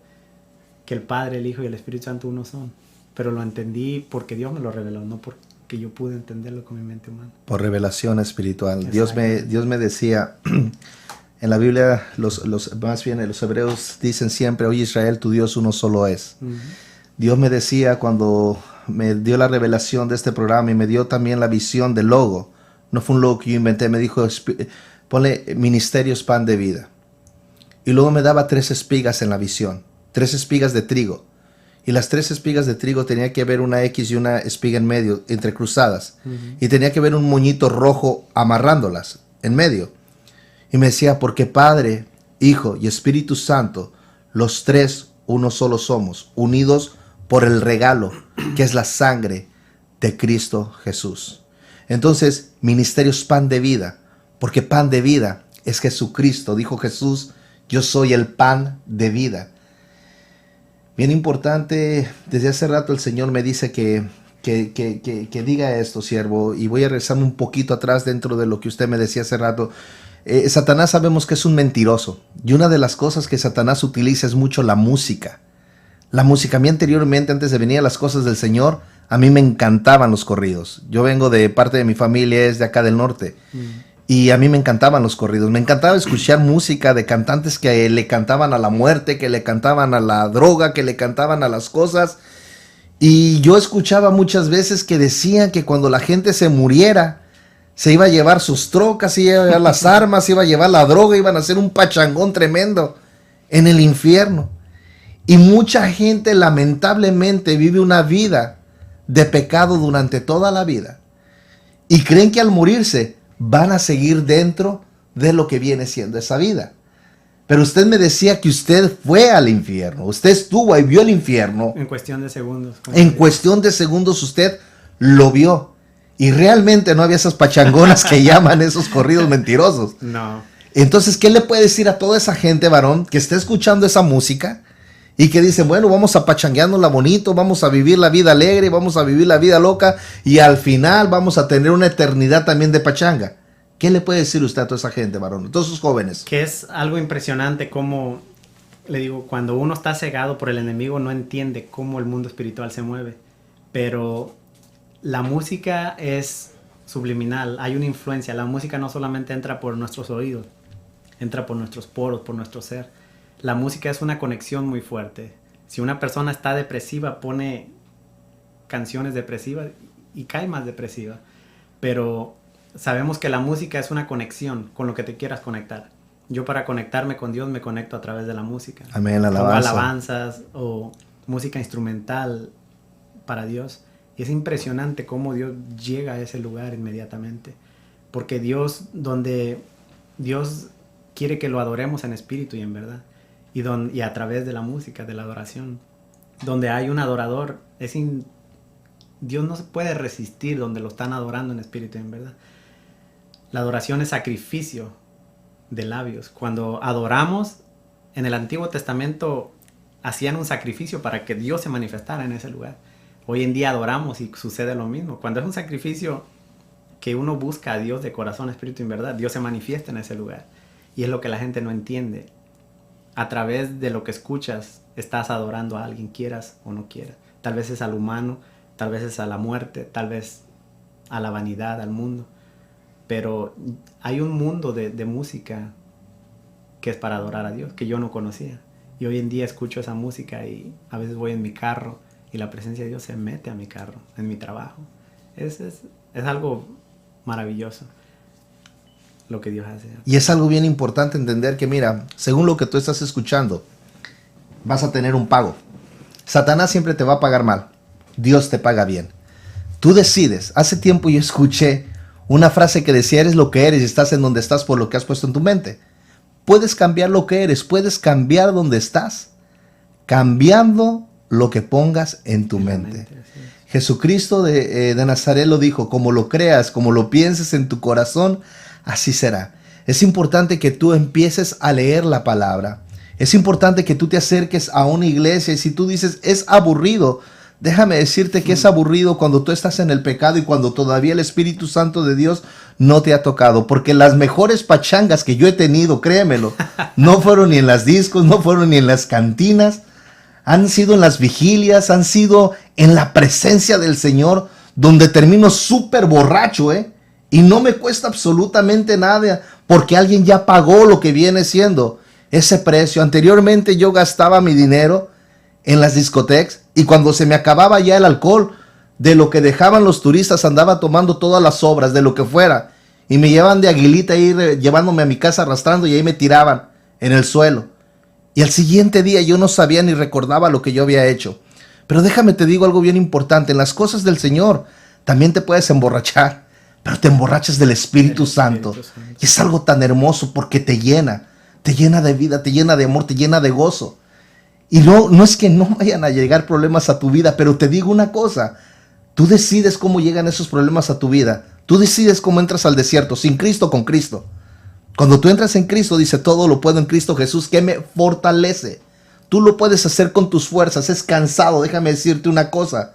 Speaker 3: que el Padre, el Hijo y el Espíritu Santo uno son, pero lo entendí porque Dios me lo reveló, no porque yo pude entenderlo con mi mente humana. Por revelación espiritual.
Speaker 2: Dios me decía, en la Biblia, los hebreos dicen siempre, oye Israel, tu Dios uno solo es. Dios me decía cuando me dio la revelación de este programa y me dio también la visión del logo. No fue un logo que yo inventé, me dijo, ponle Ministerios Pan de Vida. Y luego me daba 3 espigas en la visión, 3 espigas de trigo. Y las 3 espigas de trigo tenía que haber una X y una espiga en medio, entrecruzadas. Y tenía que haber un moñito rojo amarrándolas en medio. Y me decía, porque Padre, Hijo y Espíritu Santo, los 3 uno solo somos, unidos por el regalo que es la sangre de Cristo Jesús. Entonces, Ministerios Pan de Vida, porque pan de vida es Jesucristo. Dijo Jesús, yo soy el pan de vida. Bien importante, desde hace rato el Señor me dice que diga esto, siervo, y voy a regresarme un poquito atrás dentro de lo que usted me decía hace rato. Satanás sabemos que es un mentiroso, y una de las cosas que Satanás utiliza es mucho la música. La música, a mí anteriormente, antes de venir a las cosas del Señor, a mí me encantaban los corridos. Yo vengo de parte de mi familia, es de acá del norte. Y a mí me encantaban los corridos. Me encantaba escuchar música de cantantes que le cantaban a la muerte, que le cantaban a la droga, que le cantaban a las cosas. Y yo escuchaba muchas veces que decían que cuando la gente se muriera, se iba a llevar sus trocas, se iba a llevar las armas, se iba a llevar la droga, iban a hacer un pachangón tremendo en el infierno. Y mucha gente lamentablemente vive una vida de pecado durante toda la vida. Y creen que al morirse van a seguir dentro de lo que viene siendo esa vida. Pero usted me decía que usted fue al infierno. Usted estuvo ahí, vio el infierno.
Speaker 3: En cuestión de segundos.
Speaker 2: En cuestión de segundos usted lo vio. Y realmente no había esas pachangonas que llaman esos corridos mentirosos.
Speaker 3: No.
Speaker 2: Entonces, ¿qué le puede decir a toda esa gente, varón, que está escuchando esa música y que dice, bueno, vamos a pachangueándola bonito, vamos a vivir la vida alegre, vamos a vivir la vida loca y al final vamos a tener una eternidad también de pachanga? ¿Qué le puede decir usted a toda esa gente, varón, a todos esos jóvenes?
Speaker 3: Que es algo impresionante como, le digo, cuando uno está cegado por el enemigo no entiende cómo el mundo espiritual se mueve. Pero la música es subliminal, hay una influencia. La música no solamente entra por nuestros oídos, entra por nuestros poros, por nuestro ser. La música es una conexión muy fuerte. Si una persona está depresiva, pone canciones depresivas y cae más depresiva. Pero sabemos que la música es una conexión con lo que te quieras conectar. Yo para conectarme con Dios me conecto a través de la música.
Speaker 2: Amén, alabanza.
Speaker 3: Pongo alabanzas o música instrumental para Dios. Y es impresionante cómo Dios llega a ese lugar inmediatamente. Porque donde Dios quiere que lo adoremos en espíritu y en verdad. Y a través de la música, de la adoración. Donde hay un adorador, Dios no se puede resistir donde lo están adorando en espíritu y en verdad. La adoración es sacrificio de labios. Cuando adoramos, en el Antiguo Testamento hacían un sacrificio para que Dios se manifestara en ese lugar. Hoy en día adoramos y sucede lo mismo. Cuando es un sacrificio que uno busca a Dios de corazón, espíritu y en verdad, Dios se manifiesta en ese lugar. Y es lo que la gente no entiende. A través de lo que escuchas, estás adorando a alguien, quieras o no quieras. Tal vez es al humano, tal vez es a la muerte, tal vez a la vanidad, al mundo. Pero hay un mundo de música que es para adorar a Dios, que yo no conocía. Y hoy en día escucho esa música y a veces voy en mi carro y la presencia de Dios se mete a mi carro, en mi trabajo. Es algo maravilloso lo que Dios hace.
Speaker 2: Y es algo bien importante entender que, mira, según lo que tú estás escuchando, vas a tener un pago. Satanás siempre te va a pagar mal. Dios te paga bien. Tú decides. Hace tiempo yo escuché una frase que decía, eres lo que eres y estás en donde estás por lo que has puesto en tu mente. Puedes cambiar lo que eres, puedes cambiar donde estás, cambiando lo que pongas en tu mente. Jesucristo de Nazaret lo dijo, como lo creas, como lo pienses en tu corazón, así será. Es importante que tú empieces a leer la palabra. Es importante que tú te acerques a una iglesia y si tú dices, es aburrido, déjame decirte que es aburrido cuando tú estás en el pecado y cuando todavía el Espíritu Santo de Dios no te ha tocado. Porque las mejores pachangas que yo he tenido, créemelo, no fueron ni en las discos, no fueron ni en las cantinas. Han sido en las vigilias, han sido en la presencia del Señor, donde termino súper borracho, y no me cuesta absolutamente nada, porque alguien ya pagó lo que viene siendo ese precio. Anteriormente yo gastaba mi dinero en las discotecas, y cuando se me acababa ya el alcohol, de lo que dejaban los turistas andaba tomando todas las sobras, de lo que fuera, y me llevaban de aguilita llevándome a mi casa arrastrando, y ahí me tiraban en el suelo. Y al siguiente día yo no sabía ni recordaba lo que yo había hecho. Pero déjame te digo algo bien importante. En las cosas del Señor también te puedes emborrachar, pero te emborrachas del Espíritu Santo. Y es algo tan hermoso porque te llena de vida, te llena de amor, te llena de gozo. Y no es que no vayan a llegar problemas a tu vida, pero te digo una cosa. Tú decides cómo llegan esos problemas a tu vida. Tú decides cómo entras al desierto, sin Cristo o con Cristo. Cuando tú entras en Cristo, dice, todo lo puedo en Cristo Jesús, que me fortalece. Tú lo puedes hacer con tus fuerzas, es cansado. Déjame decirte una cosa,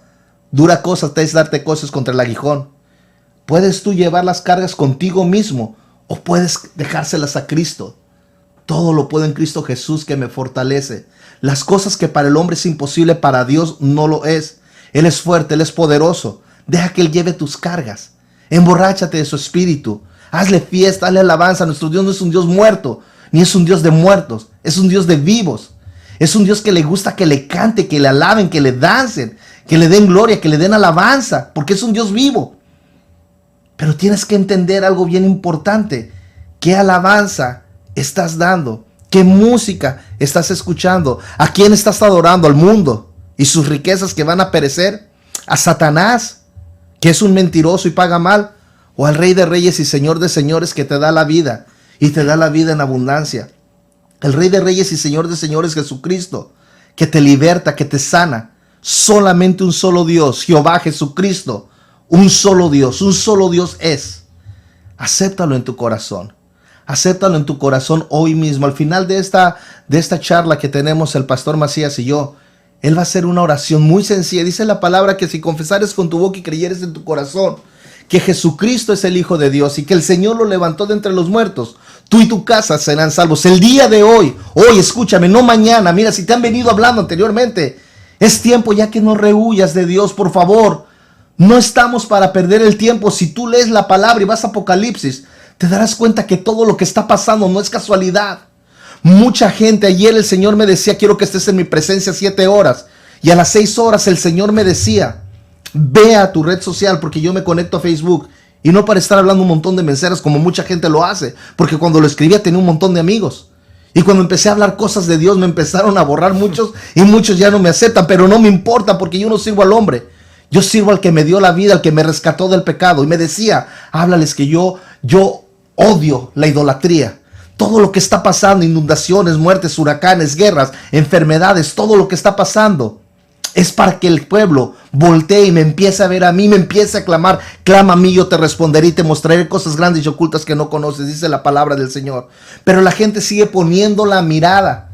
Speaker 2: dura cosa te es darte cosas contra el aguijón. Puedes tú llevar las cargas contigo mismo o puedes dejárselas a Cristo. Todo lo puedo en Cristo Jesús, que me fortalece. Las cosas que para el hombre es imposible, para Dios no lo es. Él es fuerte, Él es poderoso. Deja que Él lleve tus cargas. Emborráchate de su espíritu. Hazle fiesta, hazle alabanza. Nuestro Dios no es un Dios muerto, ni es un Dios de muertos. Es un Dios de vivos. Es un Dios que le gusta que le cante, que le alaben, que le dancen, que le den gloria, que le den alabanza, porque es un Dios vivo. Pero tienes que entender algo bien importante. ¿Qué alabanza estás dando? ¿Qué música estás escuchando? ¿A quién estás adorando? ¿Al mundo y sus riquezas que van a perecer? ¿A Satanás, que es un mentiroso y paga mal? ¿O al Rey de Reyes y Señor de Señores, que te da la vida y te da la vida en abundancia? El Rey de Reyes y Señor de Señores, Jesucristo, que te liberta, que te sana. Solamente un solo Dios, Jehová Jesucristo, un solo Dios es. Acéptalo en tu corazón. Acéptalo en tu corazón hoy mismo. Al final de esta charla que tenemos el pastor Macías y yo, él va a hacer una oración muy sencilla. Dice la palabra que si confesares con tu boca y creyeres en tu corazón que Jesucristo es el Hijo de Dios y que el Señor lo levantó de entre los muertos, tú y tu casa serán salvos. El día de hoy, escúchame, no mañana. Mira, si te han venido hablando anteriormente, es tiempo ya que no rehuyas de Dios, por favor. No estamos para perder el tiempo. Si tú lees la palabra y vas a Apocalipsis, te darás cuenta que todo lo que está pasando no es casualidad. Mucha gente, ayer el Señor me decía, quiero que estés en mi presencia 7 horas. Y a las 6 horas el Señor me decía, ve a tu red social, porque yo me conecto a Facebook. Y no para estar hablando un montón de mensajes como mucha gente lo hace. Porque cuando lo escribía tenía un montón de amigos. Y cuando empecé a hablar cosas de Dios me empezaron a borrar muchos. Y muchos ya no me aceptan. Pero no me importa, porque yo no sirvo al hombre. Yo sirvo al que me dio la vida, al que me rescató del pecado. Y me decía, háblales que yo odio la idolatría. Todo lo que está pasando, inundaciones, muertes, huracanes, guerras, enfermedades, todo lo que está pasando es para que el pueblo voltee y me empiece a ver a mí, me empiece a clamar. Clama a mí, yo te responderé y te mostraré cosas grandes y ocultas que no conoces, dice la palabra del Señor. Pero la gente sigue poniendo la mirada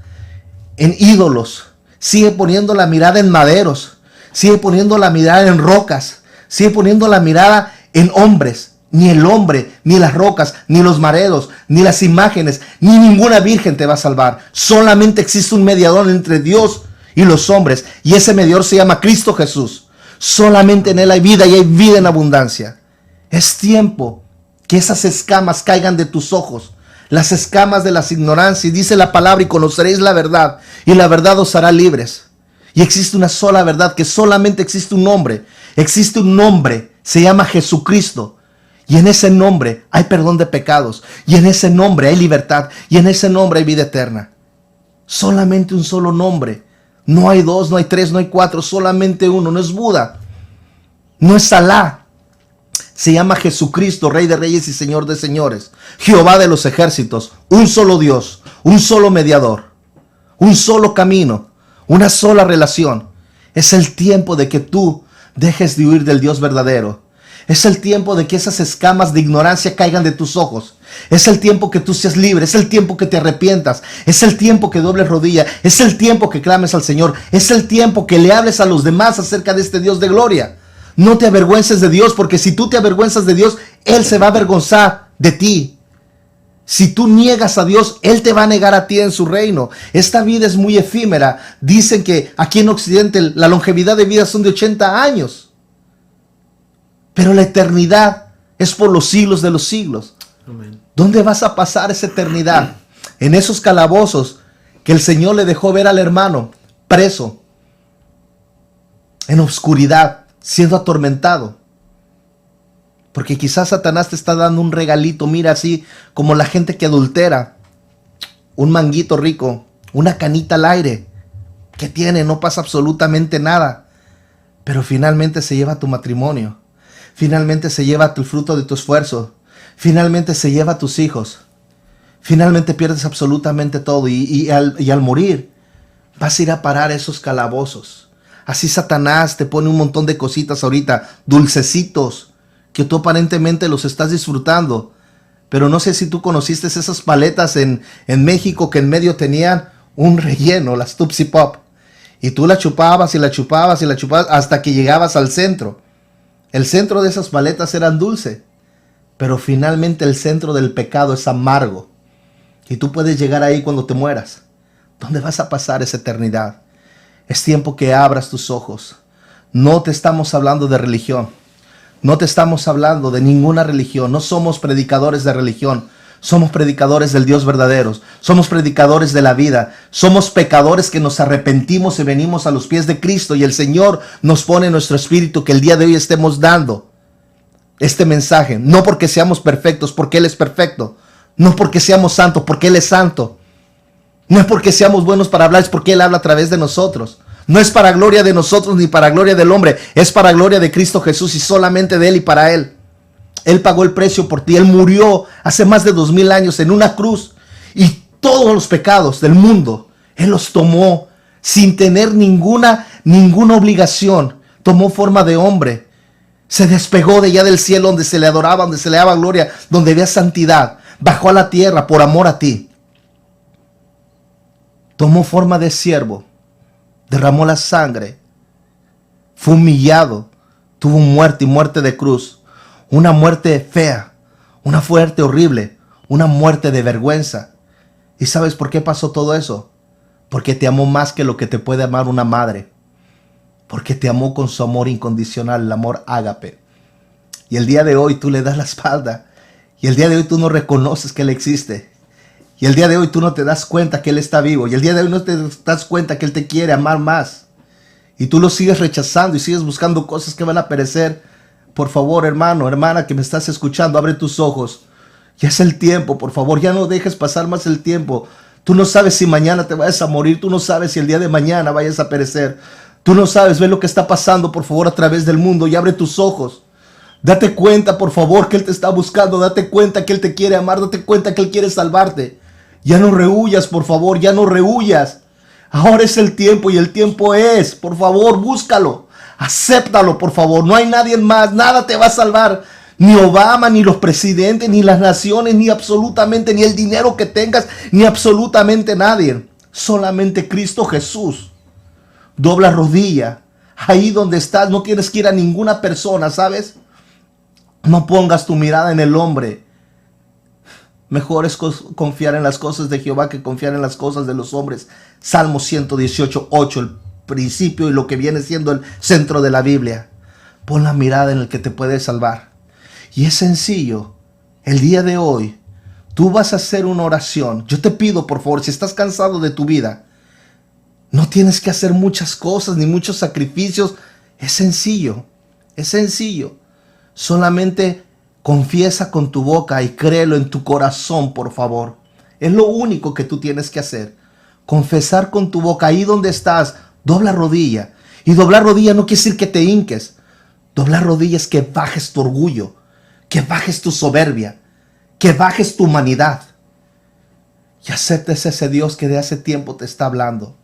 Speaker 2: en ídolos, sigue poniendo la mirada en maderos, sigue poniendo la mirada en rocas, sigue poniendo la mirada en hombres. Ni el hombre, ni las rocas, ni los maderos, ni las imágenes, ni ninguna virgen te va a salvar. Solamente existe un mediador entre Dios y los hombres, y ese mediador se llama Cristo Jesús. Solamente en Él hay vida y hay vida en abundancia. Es tiempo que esas escamas caigan de tus ojos, las escamas de las ignorancias. Y dice la palabra, y conoceréis la verdad, y la verdad os hará libres. Y existe una sola verdad, que solamente existe un nombre. Existe un nombre, se llama Jesucristo. Y en ese nombre hay perdón de pecados. Y en ese nombre hay libertad. Y en ese nombre hay vida eterna. Solamente un solo nombre. No hay 2, no hay 3, no hay 4. Solamente uno. No es Buda. No es Alá. Se llama Jesucristo, Rey de Reyes y Señor de Señores. Jehová de los ejércitos. Un solo Dios, un solo mediador, un solo camino, una sola relación. Es el tiempo de que tú dejes de huir del Dios verdadero. Es el tiempo de que esas escamas de ignorancia caigan de tus ojos. Es el tiempo que tú seas libre. Es el tiempo que te arrepientas. Es el tiempo que dobles rodilla. Es el tiempo que clames al Señor. Es el tiempo que le hables a los demás acerca de este Dios de gloria. No te avergüences de Dios, porque si tú te avergüenzas de Dios, Él se va a avergonzar de ti. Si tú niegas a Dios, Él te va a negar a ti en su reino. Esta vida es muy efímera. Dicen que aquí en Occidente la longevidad de vida son de 80 años. Pero la eternidad es por los siglos de los siglos.
Speaker 3: Amén.
Speaker 2: ¿Dónde vas a pasar esa eternidad? En esos calabozos que el Señor le dejó ver al hermano preso, en oscuridad, siendo atormentado. Porque quizás Satanás te está dando un regalito, mira, así como la gente que adultera, un manguito rico, una canita al aire, que tiene, no pasa absolutamente nada, pero finalmente se lleva tu matrimonio, finalmente se lleva el fruto de tu esfuerzo, finalmente se lleva a tus hijos, finalmente pierdes absolutamente todo y al morir vas a ir a parar esos calabozos. Así Satanás te pone un montón de cositas ahorita, dulcecitos, que tú aparentemente los estás disfrutando. Pero no sé si tú conociste esas paletas en México que en medio tenían un relleno, las Tupsi Pop. Y tú la chupabas y la chupabas y la chupabas hasta que llegabas al centro. El centro de esas paletas eran dulce, pero finalmente el centro del pecado es amargo. Y tú puedes llegar ahí cuando te mueras. ¿Dónde vas a pasar esa eternidad? Es tiempo que abras tus ojos. No te estamos hablando de religión. No te estamos hablando de ninguna religión. No somos predicadores de religión. Somos predicadores del Dios verdadero. Somos predicadores de la vida. Somos pecadores que nos arrepentimos y venimos a los pies de Cristo. Y el Señor nos pone en nuestro espíritu que el día de hoy estemos dando este mensaje. No porque seamos perfectos, porque Él es perfecto. No porque seamos santos, porque Él es santo. No es porque seamos buenos para hablar, es porque Él habla a través de nosotros. No es para gloria de nosotros ni para gloria del hombre. Es para gloria de Cristo Jesús y solamente de Él y para Él. Él pagó el precio por ti. Él murió hace más de 2000 años en una cruz. Y todos los pecados del mundo, Él los tomó sin tener ninguna obligación. Tomó forma de hombre. Se despegó de allá del cielo donde se le adoraba, donde se le daba gloria, donde había santidad. Bajó a la tierra por amor a ti. Tomó forma de siervo, derramó la sangre, fue humillado, tuvo muerte y muerte de cruz, una muerte fea, una muerte horrible, una muerte de vergüenza. ¿Y sabes por qué pasó todo eso? Porque te amó más que lo que te puede amar una madre, porque te amó con su amor incondicional, el amor ágape. Y el día de hoy tú le das la espalda, y el día de hoy tú no reconoces que Él existe. Y el día de hoy tú no te das cuenta que Él está vivo. Y el día de hoy no te das cuenta que Él te quiere amar más. Y tú lo sigues rechazando y sigues buscando cosas que van a perecer. Por favor, hermano, hermana que me estás escuchando, abre tus ojos. Ya es el tiempo, por favor. Ya no dejes pasar más el tiempo. Tú no sabes si mañana te vayas a morir. Tú no sabes si el día de mañana vayas a perecer. Tú no sabes, ve lo que está pasando, por favor, a través del mundo. Y abre tus ojos. Date cuenta, por favor, que Él te está buscando. Date cuenta que Él te quiere amar. Date cuenta que Él quiere salvarte. Ya no rehuyas, por favor, ya no rehuyas. Ahora es el tiempo y el tiempo es. Por favor, búscalo. Acéptalo, por favor. No hay nadie más. Nada te va a salvar. Ni Obama, ni los presidentes, ni las naciones, ni absolutamente, ni el dinero que tengas, ni absolutamente nadie. Solamente Cristo Jesús. Dobla rodilla. Ahí donde estás, no tienes que ir a ninguna persona, ¿sabes? No pongas tu mirada en el hombre. Mejor es confiar en las cosas de Jehová que confiar en las cosas de los hombres. Salmo 118:8, el principio y lo que viene siendo el centro de la Biblia. Pon la mirada en el que te puede salvar. Y es sencillo. El día de hoy, tú vas a hacer una oración. Yo te pido, por favor, si estás cansado de tu vida, no tienes que hacer muchas cosas ni muchos sacrificios. Es sencillo. Es sencillo. Solamente confiesa con tu boca y créelo en tu corazón, por favor. Es lo único que tú tienes que hacer. Confesar con tu boca. Ahí donde estás, dobla rodilla. Y doblar rodilla no quiere decir que te hinques. Doblar rodillas, que bajes tu orgullo, que bajes tu soberbia, que bajes tu humanidad y aceptes ese Dios que de hace tiempo te está hablando.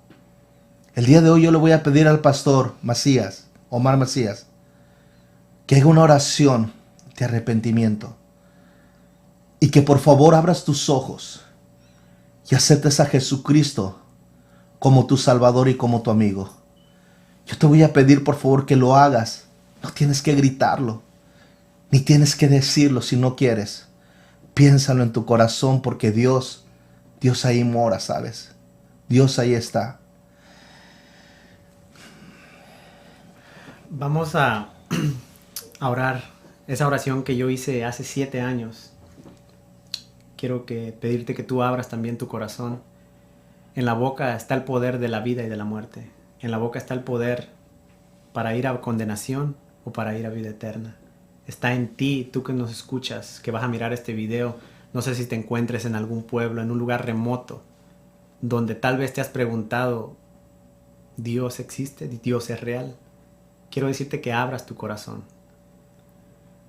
Speaker 2: El día de hoy yo le voy a pedir al pastor Macías, Omar Macías, que haga una oración de arrepentimiento y que por favor abras tus ojos y aceptes a Jesucristo como tu Salvador y como tu amigo. Yo te voy a pedir por favor que lo hagas. No tienes que gritarlo, ni tienes que decirlo si no quieres. Piénsalo en tu corazón, porque Dios ahí mora, ¿sabes? Dios ahí está.
Speaker 3: Vamos a orar esa oración que yo hice hace 7 años. Quiero pedirte que tú abras también tu corazón. En la boca está el poder de la vida y de la muerte. En la boca está el poder para ir a condenación o para ir a vida eterna. Está en ti, tú que nos escuchas, que vas a mirar este video. No sé si te encuentres en algún pueblo, en un lugar remoto, donde tal vez te has preguntado, ¿Dios existe? ¿Dios es real? Quiero decirte que abras tu corazón.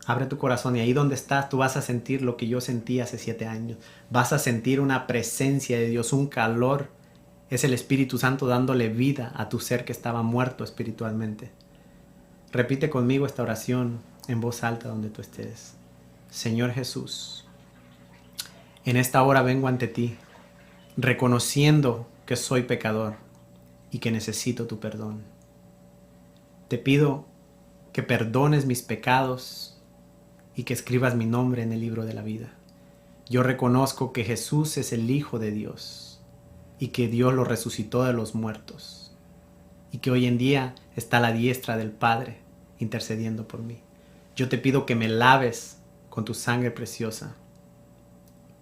Speaker 3: Abre tu corazón y ahí donde estás tú vas a sentir lo que yo sentí hace 7 años. Vas a sentir una presencia de Dios, un calor. Es el Espíritu Santo dándole vida a tu ser que estaba muerto espiritualmente. Repite conmigo esta oración en voz alta donde tú estés. Señor Jesús, en esta hora vengo ante ti, reconociendo que soy pecador y que necesito tu perdón. Te pido que perdones mis pecados y que escribas mi nombre en el libro de la vida. Yo reconozco que Jesús es el Hijo de Dios y que Dios lo resucitó de los muertos y que hoy en día está a la diestra del Padre intercediendo por mí. Yo te pido que me laves con tu sangre preciosa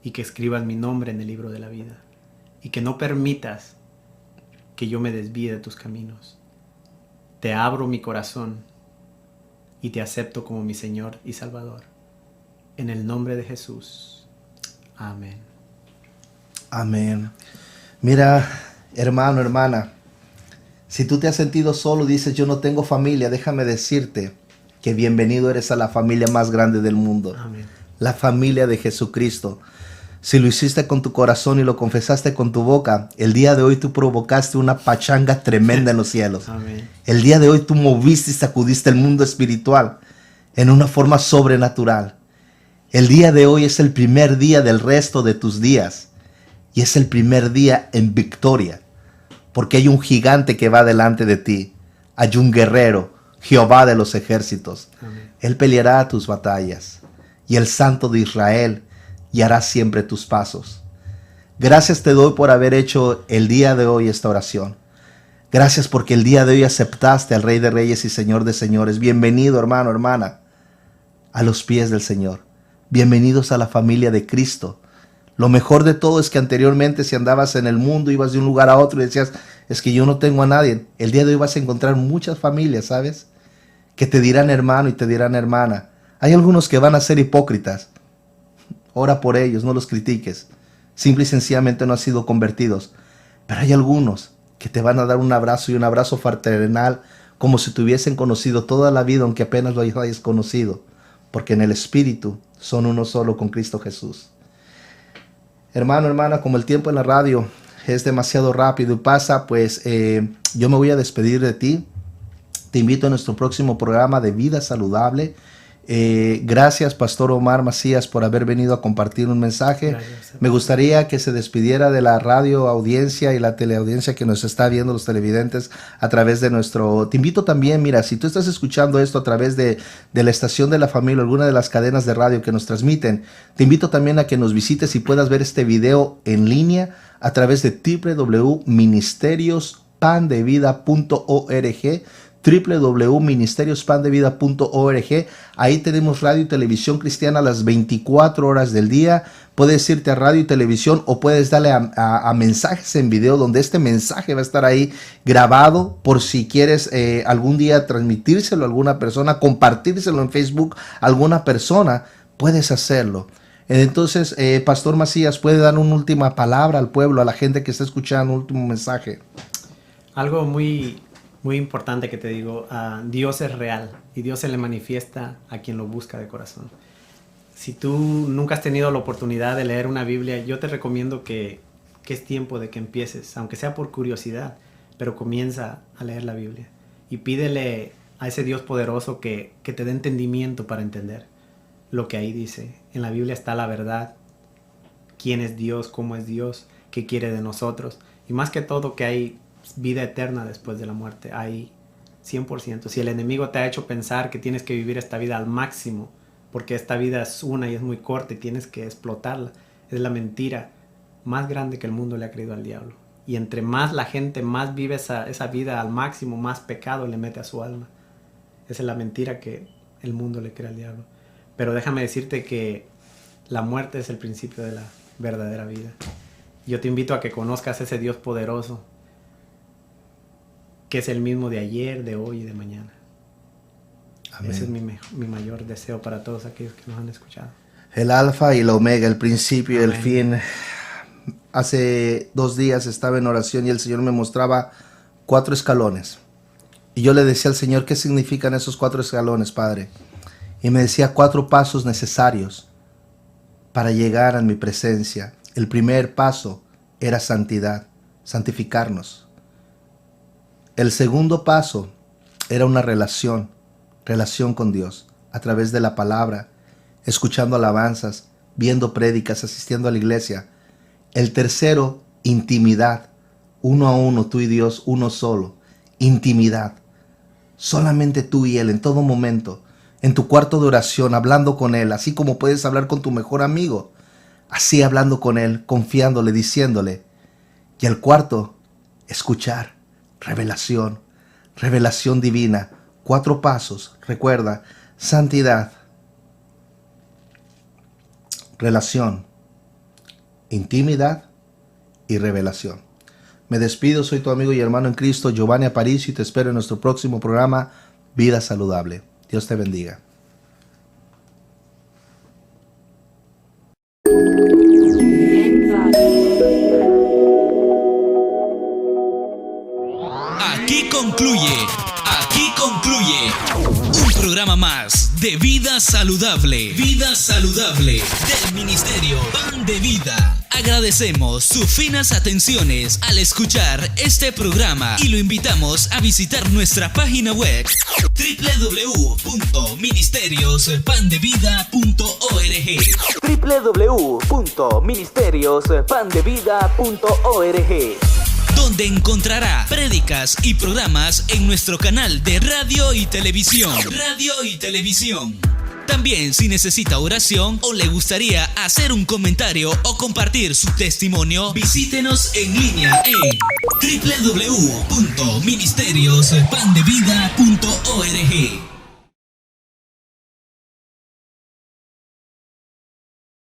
Speaker 3: y que escribas mi nombre en el libro de la vida y que no permitas que yo me desvíe de tus caminos. Te abro mi corazón y te acepto como mi Señor y Salvador. En el nombre de Jesús. Amén.
Speaker 2: Amén. Mira, hermano, hermana, si tú te has sentido solo, dices yo no tengo familia, déjame decirte que bienvenido eres a la familia más grande del mundo.
Speaker 3: Amén.
Speaker 2: La familia de Jesucristo. Si lo hiciste con tu corazón y lo confesaste con tu boca, el día de hoy tú provocaste una pachanga tremenda en los cielos.
Speaker 3: Amén.
Speaker 2: El día de hoy tú moviste y sacudiste el mundo espiritual en una forma sobrenatural. El día de hoy es el primer día del resto de tus días y es el primer día en victoria, porque hay un gigante que va delante de ti, hay un guerrero, Jehová de los ejércitos.
Speaker 3: Amén.
Speaker 2: Él peleará tus batallas y el Santo de Israel guiará siempre tus pasos. Gracias te doy por haber hecho el día de hoy esta oración. Gracias porque el día de hoy aceptaste al Rey de Reyes y Señor de Señores. Bienvenido, hermano, hermana, a los pies del Señor. Bienvenidos a la familia de Cristo. Lo mejor de todo es que anteriormente, si andabas en el mundo, ibas de un lugar a otro y decías, es que yo no tengo a nadie. El día de hoy vas a encontrar muchas familias, ¿sabes? Que te dirán hermano y te dirán hermana. Hay algunos que van a ser hipócritas. Ora por ellos, no los critiques. Simple y sencillamente no han sido convertidos. Pero hay algunos que te van a dar un abrazo y un abrazo fraternal como si te hubiesen conocido toda la vida, aunque apenas lo hayas conocido. Porque en el Espíritu son uno solo con Cristo Jesús. Hermano, hermana, como el tiempo en la radio es demasiado rápido y pasa, pues yo me voy a despedir de ti. Te invito a nuestro próximo programa de Vida Saludable. Gracias, Pastor Omar Macías, por haber venido a compartir un mensaje.
Speaker 3: Gracias.
Speaker 2: Me gustaría que se despidiera de la radio audiencia y la teleaudiencia que nos está viendo, los televidentes, a través de nuestro... Te invito también, mira, si tú estás escuchando esto a través de la estación de la familia, alguna de las cadenas de radio que nos transmiten, te invito también a que nos visites y puedas ver este video en línea a través de www.ministeriospandevida.org, www.ministeriospandevida.org. Ahí tenemos radio y televisión cristiana a las 24 horas del día. Puedes irte a radio y televisión o puedes darle a mensajes en video, donde este mensaje va a estar ahí grabado por si quieres algún día transmitírselo a alguna persona, compartírselo en Facebook a alguna persona, puedes hacerlo. Entonces, Pastor Macías, ¿puede dar una última palabra al pueblo, a la gente que está escuchando, un último mensaje?
Speaker 3: Algo muy muy importante que te digo, Dios es real y Dios se le manifiesta a quien lo busca de corazón. Si tú nunca has tenido la oportunidad de leer una Biblia, yo te recomiendo que es tiempo de que empieces, aunque sea por curiosidad, pero comienza a leer la Biblia y pídele a ese Dios poderoso que te dé entendimiento para entender lo que ahí dice. En la Biblia está la verdad, quién es Dios, cómo es Dios, qué quiere de nosotros, y más que todo que hay vida eterna después de la muerte. Hay 100%. Si el enemigo te ha hecho pensar que tienes que vivir esta vida al máximo, porque esta vida es una y es muy corta y tienes que explotarla, es la mentira más grande que el mundo le ha creído al diablo. Y entre más la gente más vive esa vida al máximo, más pecado le mete a su alma. Esa es la mentira que el mundo le cree al diablo. Pero déjame decirte que la muerte es el principio de la verdadera vida. Yo te invito a que conozcas ese Dios poderoso, que es el mismo de ayer, de hoy y de mañana. Amén. Ese es mi mayor deseo para todos aquellos que nos han escuchado.
Speaker 2: El alfa y el omega, el principio y el fin. Hace 2 días estaba en oración y el Señor me mostraba 4 escalones. Y yo le decía al Señor, ¿qué significan esos 4 escalones, Padre? Y me decía 4 pasos necesarios para llegar a mi presencia. El primer paso era santidad, santificarnos. El segundo paso era una relación con Dios, a través de la palabra, escuchando alabanzas, viendo prédicas, asistiendo a la iglesia. El tercero, intimidad, 1 a 1, tú y Dios, uno solo, intimidad. Solamente tú y Él en todo momento, en tu cuarto de oración, hablando con Él, así como puedes hablar con tu mejor amigo, así hablando con Él, confiándole, diciéndole. Y el cuarto, escuchar, revelación divina. 4 pasos, recuerda, santidad, relación, intimidad y revelación. Me despido, soy tu amigo y hermano en Cristo, Giovanni Aparicio, y te espero en nuestro próximo programa, Vida Saludable. Dios te bendiga.
Speaker 1: Aquí concluye un programa más de Vida Saludable del Ministerio Pan de Vida. Agradecemos sus finas atenciones al escuchar este programa y lo invitamos a visitar nuestra página web
Speaker 4: www.ministeriospandevida.org,
Speaker 1: donde encontrará prédicas y programas en nuestro canal de radio y televisión. También, si necesita oración o le gustaría hacer un comentario o compartir su testimonio, visítenos en línea en www.ministeriospandevida.org.